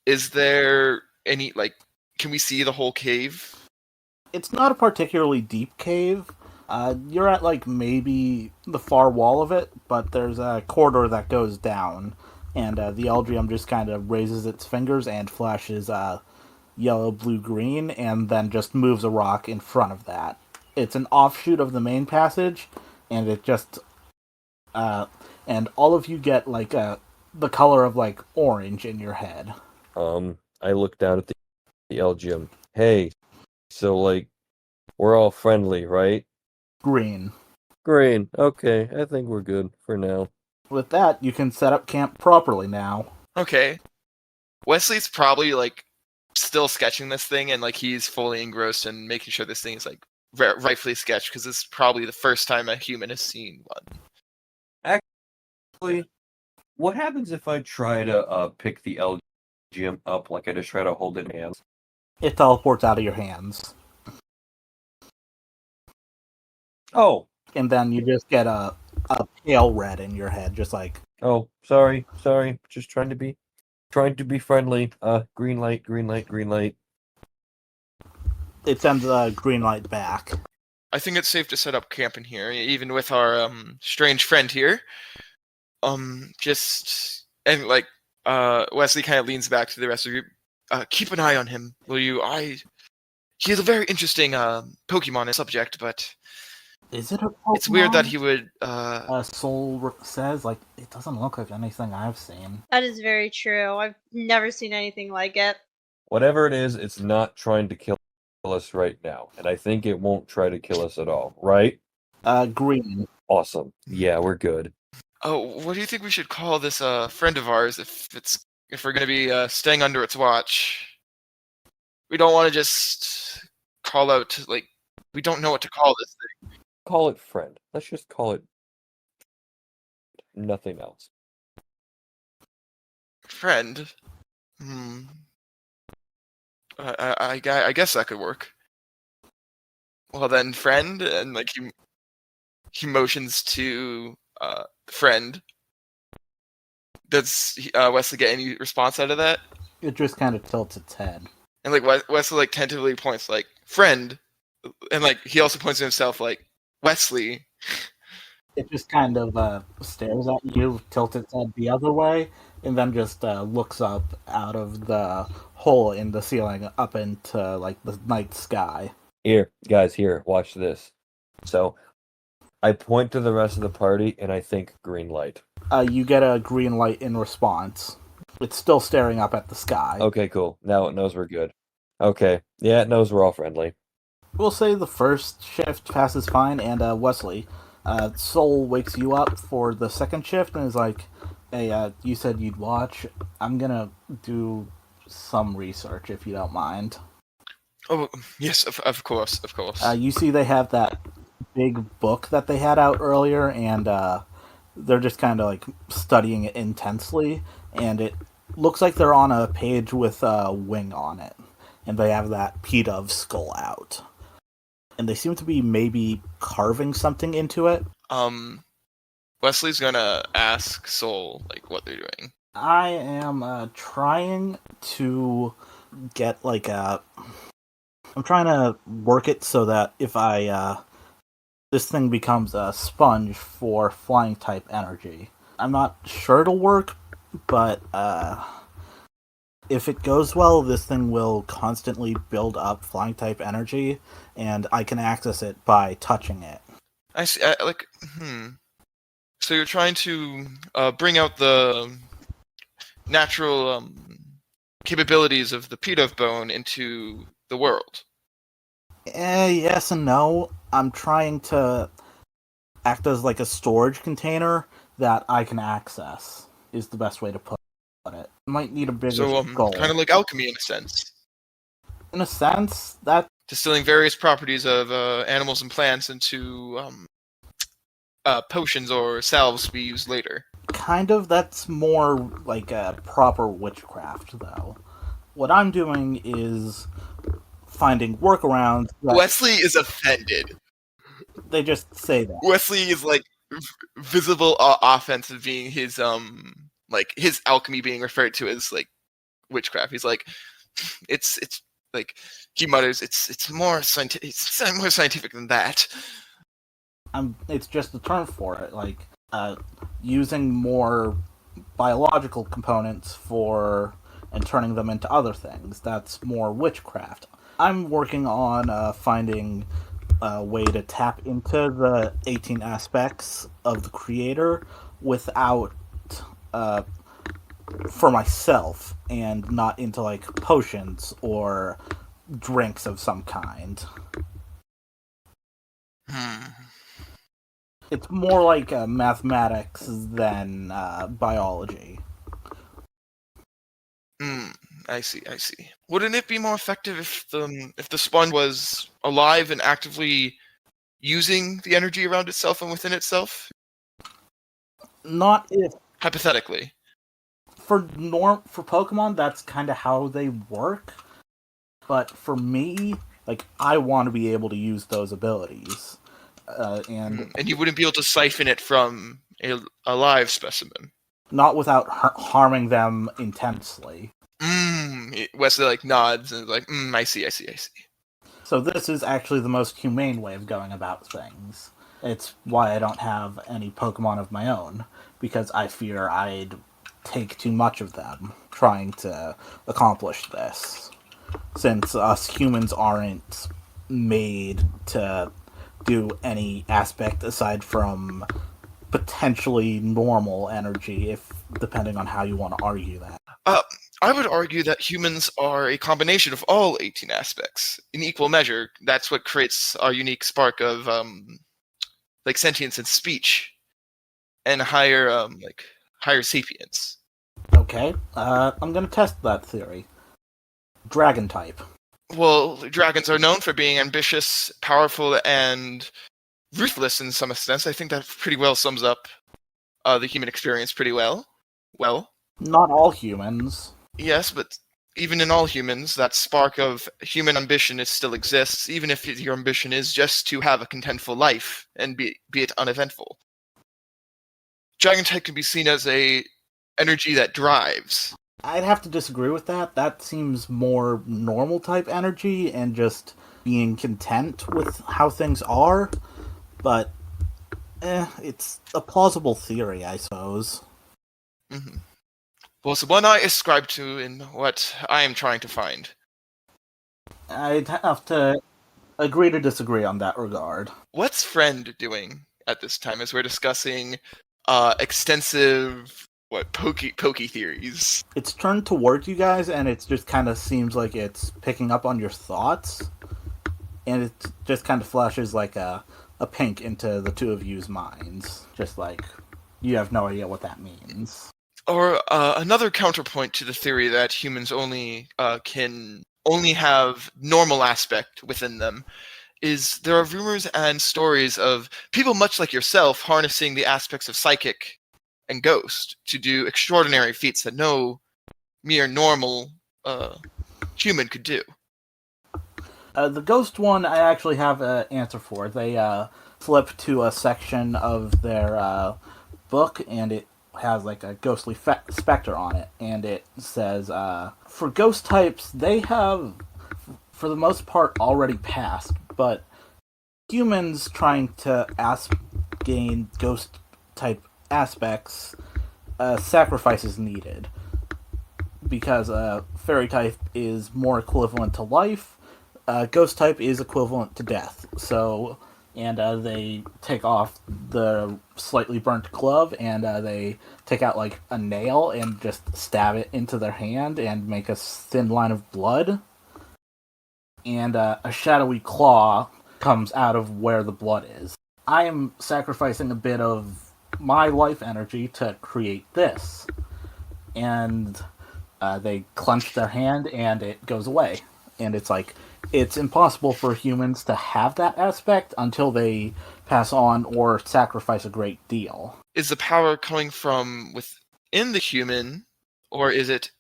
Is there any like can we see the whole cave? It's not a particularly deep cave. You're at like maybe the far wall of it, but there's a corridor that goes down, and the Eldrium just kind of raises its fingers and flashes yellow, blue, green, and then just moves a rock in front of that. It's an offshoot of the main passage, and it just and all of you get like the color of like orange in your head. I look down at the Elgium. Hey, so like we're all friendly, right? Green. Green. Okay, I think we're good for now. With that, you can set up camp properly now. Okay. Wesley's probably like still sketching this thing, and like he's fully engrossed in making sure this thing is like rightfully sketched because this is probably the first time a human has seen one. Actually, what happens if I try to pick the Elgium up like I just try to hold it in hands? It teleports out of your hands. Oh. And then you just get a pale red in your head, just like, Oh, sorry. Just trying to be friendly. Green light, green light, green light. it sends a green light back. I think it's safe to set up camp in here, even with our strange friend here. Just and like Wesley kind of leans back to the rest of you. Keep an eye on him, will you? He is a very interesting Pokemon subject, but Is it a Pokemon? it's weird that he would. Soul says, like, it doesn't look like anything I've seen. That is very true. I've never seen anything like it. Whatever it is, it's not trying to kill us right now, and I think it won't try to kill us at all, right? Green. Awesome. Yeah, we're good. Oh, what do you think we should call this friend of ours if we're going to be staying under its watch? We don't want to just call out like we don't know what to call this thing. Call it friend. Let's just call it nothing else. Friend. I guess that could work. Well then, friend, and like he motions to friend. Does Wesley get any response out of that? It just kind of tilts its head. And like Wesley like tentatively points like friend, and like he also points to himself like Wesley. It just kind of stares at you, tilts its head the other way, and then just looks up out of the hole in the ceiling up into like the night sky. Here, guys, here, watch this. So, I point to the rest of the party, and I think green light. You get a green light in response. It's still staring up at the sky. Okay, cool. Now it knows we're good. Okay, yeah, it knows we're all friendly. We'll say the first shift passes fine, and Wesley, Soul wakes you up for the second shift and is like, hey, you said you'd watch. I'm gonna do some research if you don't mind. Oh yes, of course. You see they have that big book that they had out earlier, and they're just kind of like studying it intensely, and it looks like they're on a page with a wing on it, and they have that P-Dove skull out. And they seem to be maybe carving something into it. Wesley's gonna ask Soul like what they're doing. I am trying to get like a... I'm trying to work it so that if I this thing becomes a sponge for flying type energy. I'm not sure it'll work, but if it goes well, this thing will constantly build up flying type energy, and I can access it by touching it. I see. So you're trying to bring out the natural capabilities of the P-Dove bone into the world. Yes and no. I'm trying to act as like a storage container that I can access, is the best way to put it. Might need a bigger goal. Kind of like alchemy in a sense. In a sense, that... Distilling various properties of animals and plants into potions or salves to be used later. Kind of, that's more like a proper witchcraft, though. What I'm doing is finding workarounds. Wesley is offended. They just say that. Wesley is like visible offense of being his like his alchemy being referred to as like witchcraft. He's like, it's like he mutters, it's more scientific than that. It's just a term for it, like using more biological components and turning them into other things. That's more witchcraft. I'm working on finding a way to tap into the 18 aspects of the creator without for myself, and not into like potions or drinks of some kind. It's more like mathematics than biology. I see. Wouldn't it be more effective if the sponge was alive and actively using the energy around itself and within itself? Not if... Hypothetically. For Pokemon, that's kind of how they work. But for me, like, I want to be able to use those abilities. And you wouldn't be able to siphon it from a live specimen. Not without harming them intensely. Wesley like nods and is like, I see. So this is actually the most humane way of going about things. It's why I don't have any Pokemon of my own, because I fear I'd take too much of them trying to accomplish this. Since us humans aren't made to do any aspect aside from potentially normal energy, depending on how you want to argue that. I would argue that humans are a combination of all 18 aspects in equal measure. That's what creates our unique spark of like sentience and speech, and higher sapience. Okay, I'm gonna test that theory. Dragon type. Well, dragons are known for being ambitious, powerful, and ruthless in some sense. I think that pretty well sums up the human experience pretty well. Well, not all humans. Yes, but even in all humans, that spark of human ambition still exists, even if your ambition is just to have a contentful life and be it uneventful. Dragon type can be seen as a energy that drives. I'd have to disagree with that. That seems more normal type energy and just being content with how things are. But, it's a plausible theory, I suppose. Mm-hmm. Well, it's the one I ascribe to in what I am trying to find. I'd have to agree to disagree on that regard. What's Friend doing at this time as we're discussing extensive pokey theories? It's turned towards you guys, and it just kind of seems like it's picking up on your thoughts, and it just kind of flashes like a pink into the two of you's minds. Just like, you have no idea what that means. Or another counterpoint to the theory that humans can only have normal aspect within them is there are rumors and stories of people much like yourself harnessing the aspects of psychic and ghost to do extraordinary feats that no mere normal human could do. The ghost one, I actually have an answer for. They flip to a section of their book, and it has like a ghostly specter on it, and it says, for ghost types, they have, for the most part, already passed, but humans trying to gain ghost type aspects, sacrifice is needed, because fairy type is more equivalent to life, ghost type is equivalent to death, so... And they take off the slightly burnt glove, and they take out like a nail and just stab it into their hand and make a thin line of blood. And a shadowy claw comes out of where the blood is. I am sacrificing a bit of my life energy to create this. And they clench their hand, and it goes away. And it's like... It's impossible for humans to have that aspect until they pass on or sacrifice a great deal. Is the power coming from within the human, or is it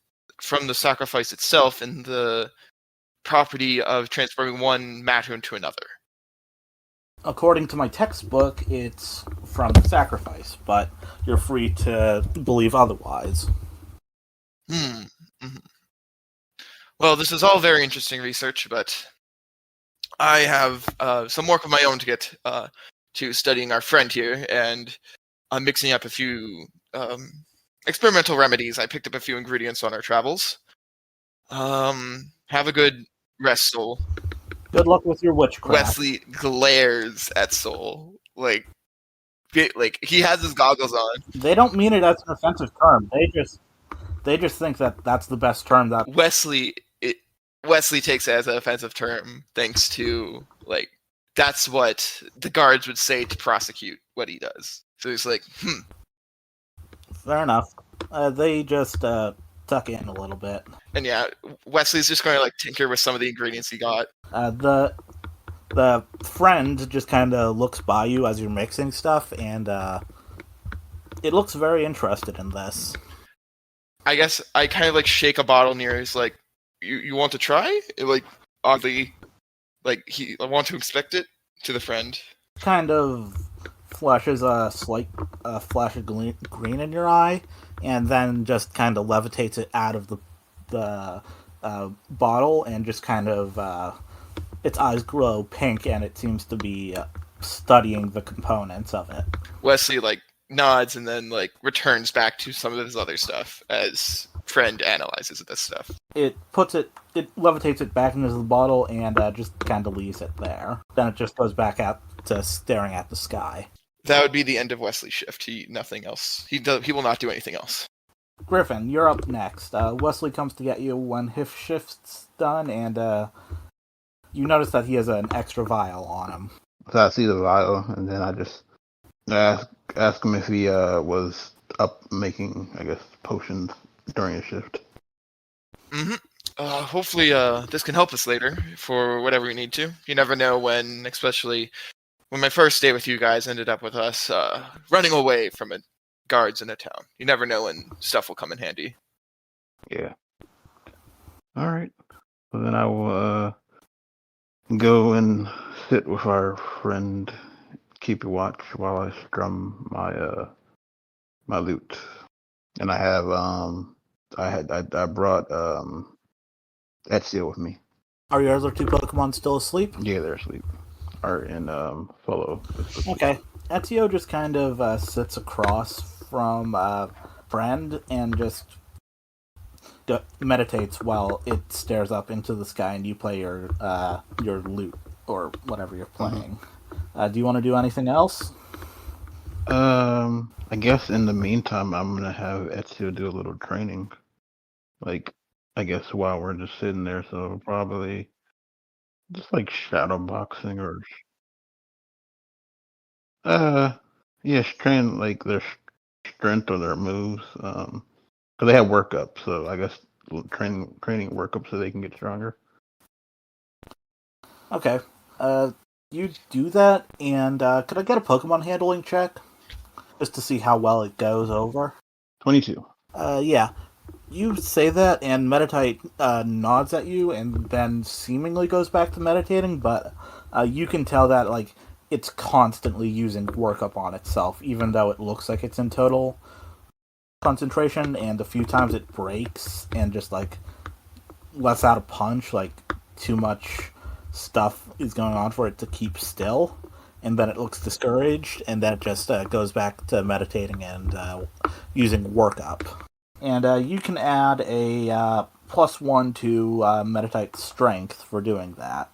from the sacrifice itself and the property of transforming one matter into another? According to my textbook, it's from the sacrifice, but you're free to believe otherwise. Mm-hmm. Well, this is all very interesting research, but I have some work of my own to get to studying our friend here, and I'm mixing up a few experimental remedies. I picked up a few ingredients on our travels. Have a good rest, Soul. Good luck with your witchcraft. Wesley glares at Soul. Like he has his goggles on. They don't mean it as an offensive term. They just think that that's the best term that... Wesley takes it as an offensive term, thanks to, like, that's what the guards would say to prosecute what he does. So he's like, Fair enough. They just tuck in a little bit. And yeah, Wesley's just going to, like, tinker with some of the ingredients he got. The friend just kind of looks by you as you're mixing stuff, and it looks very interested in this. I guess I kind of, like, shake a bottle near his, like, You want to try? Like, oddly, like, I want to inspect it to the friend. Kind of flashes a slight flash of green in your eye, and then just kind of levitates it out of the bottle, and just kind of its eyes glow pink, and it seems to be studying the components of it. Wesley, like, nods and then, like, returns back to some of his other stuff as friend analyzes this stuff. It levitates it back into the bottle and just kind of leaves it there. Then it just goes back out to staring at the sky. That would be the end of Wesley's shift. Nothing else. He will not do anything else. Griffin, you're up next. Wesley comes to get you when his shift's done, and you notice that he has an extra vial on him. So I see the vial, and then I just ask him if he was up making, I guess, potions during his shift. Mm-hmm. Hopefully this can help us later for whatever we need to. You never know when, especially when my first day with you guys ended up with us running away from guards in a town. You never know when stuff will come in handy. Yeah. All right. Well, then I will go and sit with our friend, keep a watch while I strum my lute. And I have I brought Ezio with me. Are your other two Pokemon still asleep? Yeah, they're asleep. Art and Follow. Okay. Ezio just kind of sits across from Friend and just meditates while it stares up into the sky and you play your lute or whatever you're playing. Do you want to do anything else? I guess in the meantime, I'm gonna have Ezio do a little training. Like, I guess while we're just sitting there, so probably just like shadow boxing or uh, yeah, train like their strength or their moves. Because they have workup, so I guess training workup so they can get stronger. Okay. You do that, and could I get a Pokemon handling check? Just to see how well it goes over? 22. Yeah. You say that, and Meditate nods at you, and then seemingly goes back to meditating, but you can tell that, like, it's constantly using workup on itself, even though it looks like it's in total concentration, and a few times it breaks and just, like, lets out a punch, like, too much stuff is going on for it to keep still, and then it looks discouraged, and then it just goes back to meditating and using workup. And you can add a +1 to Meditate Strength for doing that.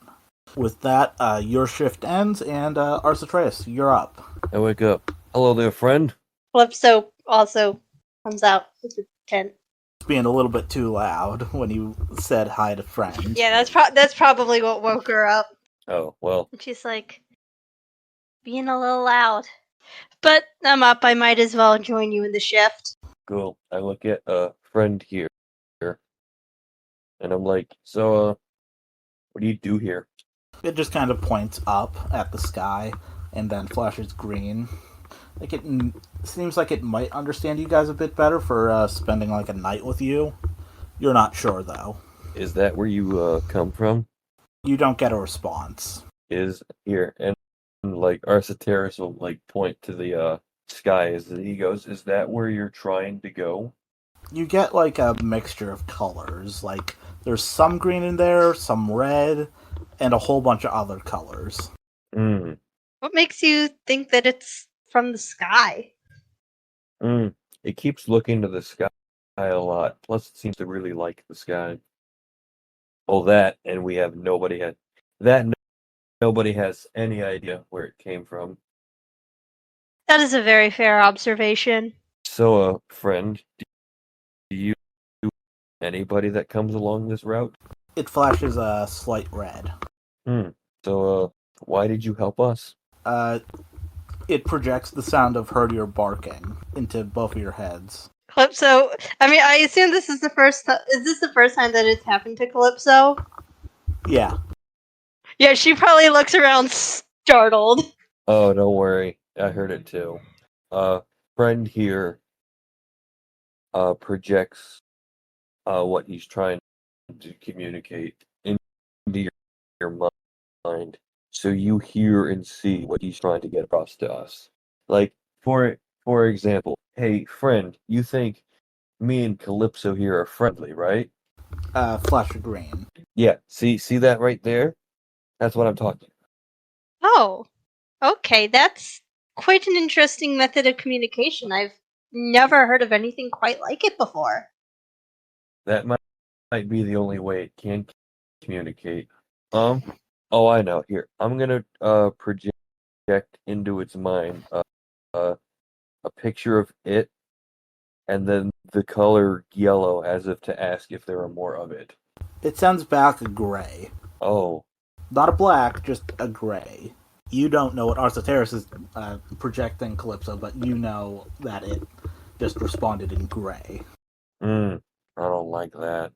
With that, your shift ends, and Arsatreus, you're up. I wake up. Hello there, friend. Calypso also comes out with the tent. Being a little bit too loud when you said hi to friends. Yeah, that's probably what woke her up. Oh, well. She's like, being a little loud. But I'm up. I might as well join you in the shift. Cool. I look at a friend here, and I'm like, so, what do you do here? It just kind of points up at the sky and then flashes green. Like it seems like it might understand you guys a bit better for spending like a night with you. You're not sure though. Is that where you come from? You don't get a response. Is here, and like Arsateris will like point to the sky as he goes. Is that where you're trying to go? You get like a mixture of colors. Like there's some green in there, some red, and a whole bunch of other colors. What makes you think that it's from the sky? It keeps looking to the sky a lot. Plus, it seems to really like the sky. Well, that, and we have nobody has any idea where it came from. That is a very fair observation. So, friend, do you anybody that comes along this route? It flashes a slight red. So, why did you help us? It projects the sound of Herdier barking into both of your heads. Calypso, I mean, I assume this is the first. Is this the first time that it's happened to Calypso? Yeah. Yeah, she probably looks around startled. Oh, don't worry. I heard it too. Friend here projects what he's trying to communicate into your mind, so you hear and see what he's trying to get across to us. Like, for example, hey, friend, you think me and Calypso here are friendly, right? Flash of green. Yeah, see that right there? That's what I'm talking about. Oh, okay, that's quite an interesting method of communication. I've never heard of anything quite like it before. That might be the only way it can communicate. Oh, I know. Here, I'm gonna project into its mind a picture of it, and then the color yellow, as if to ask if there are more of it. It sends back a gray. Oh, Not a black, just a gray. You don't know what Arsateris is projecting Calypso, but you know that it just responded in gray. I don't like that.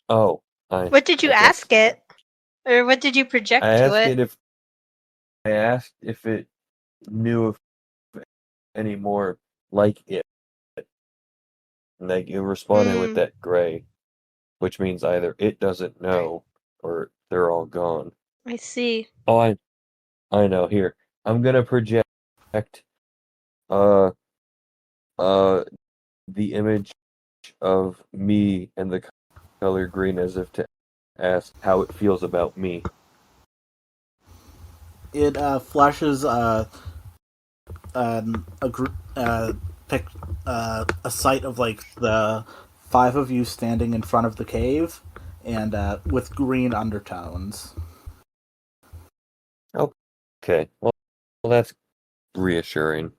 Oh, What did you ask it? Or what did you project I to asked it? I asked if it knew of any more like it. And it responded with that gray, which means either it doesn't know or they're all gone. I see. Oh, I know. Here, I'm gonna project the image of me and the color green as if to ask how it feels about me. It flashes pic, a sight of like the five of you standing in front of the cave, and with green undertones. Okay, well that's reassuring.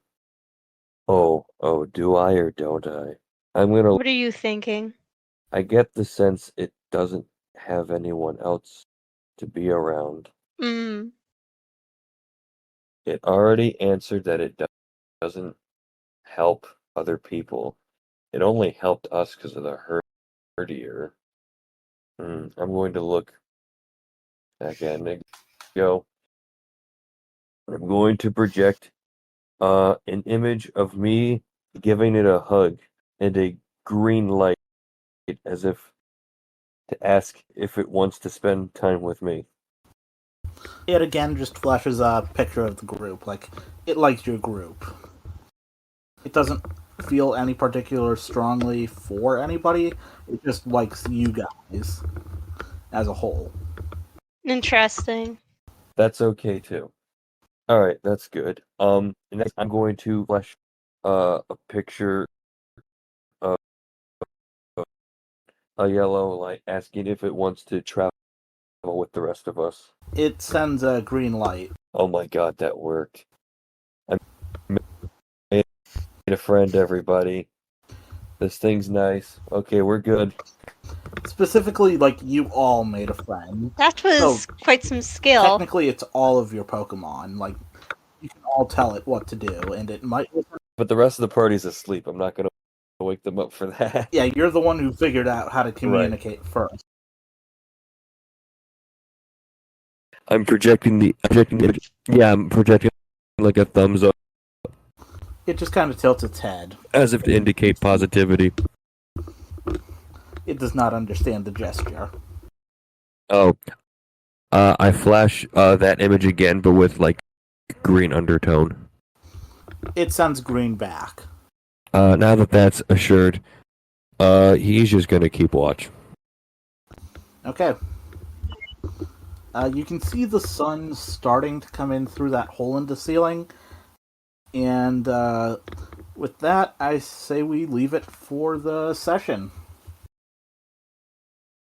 Oh, do I or don't I? I'm gonna. What are you thinking? I get the sense it doesn't have anyone else to be around. Mm. It already answered that it doesn't help other people. It only helped us because of the herdier. I'm going to look back at Nick. Go. I'm going to project an image of me giving it a hug and a green light as if to ask if it wants to spend time with me. It again just flashes a picture of the group, like it likes your group. It doesn't feel any particular strongly for anybody. It just likes you guys as a whole. Interesting. That's okay too. All right, that's good. Next I'm going to flash a picture of a yellow light asking if it wants to travel with the rest of us. It sends a green light. Oh my god, that worked. I made a friend, everybody. This thing's nice. Okay, we're good. Specifically, like, you all made a friend. That was quite some skill. Technically, it's all of your Pokemon. Like, you can all tell it what to do, and it might... But the rest of the party's asleep. I'm not going to wake them up for that. Yeah, you're the one who figured out how to communicate first. I'm projecting the image. Yeah, I'm projecting like a thumbs up. It just kind of tilts its head. As if to indicate positivity. It does not understand the gesture. Oh. I flash that image again, but with like green undertone. It sends green back. Now that that's assured, he's just gonna keep watch. Okay. You can see the sun starting to come in through that hole in the ceiling. And with that, I say we leave it for the session.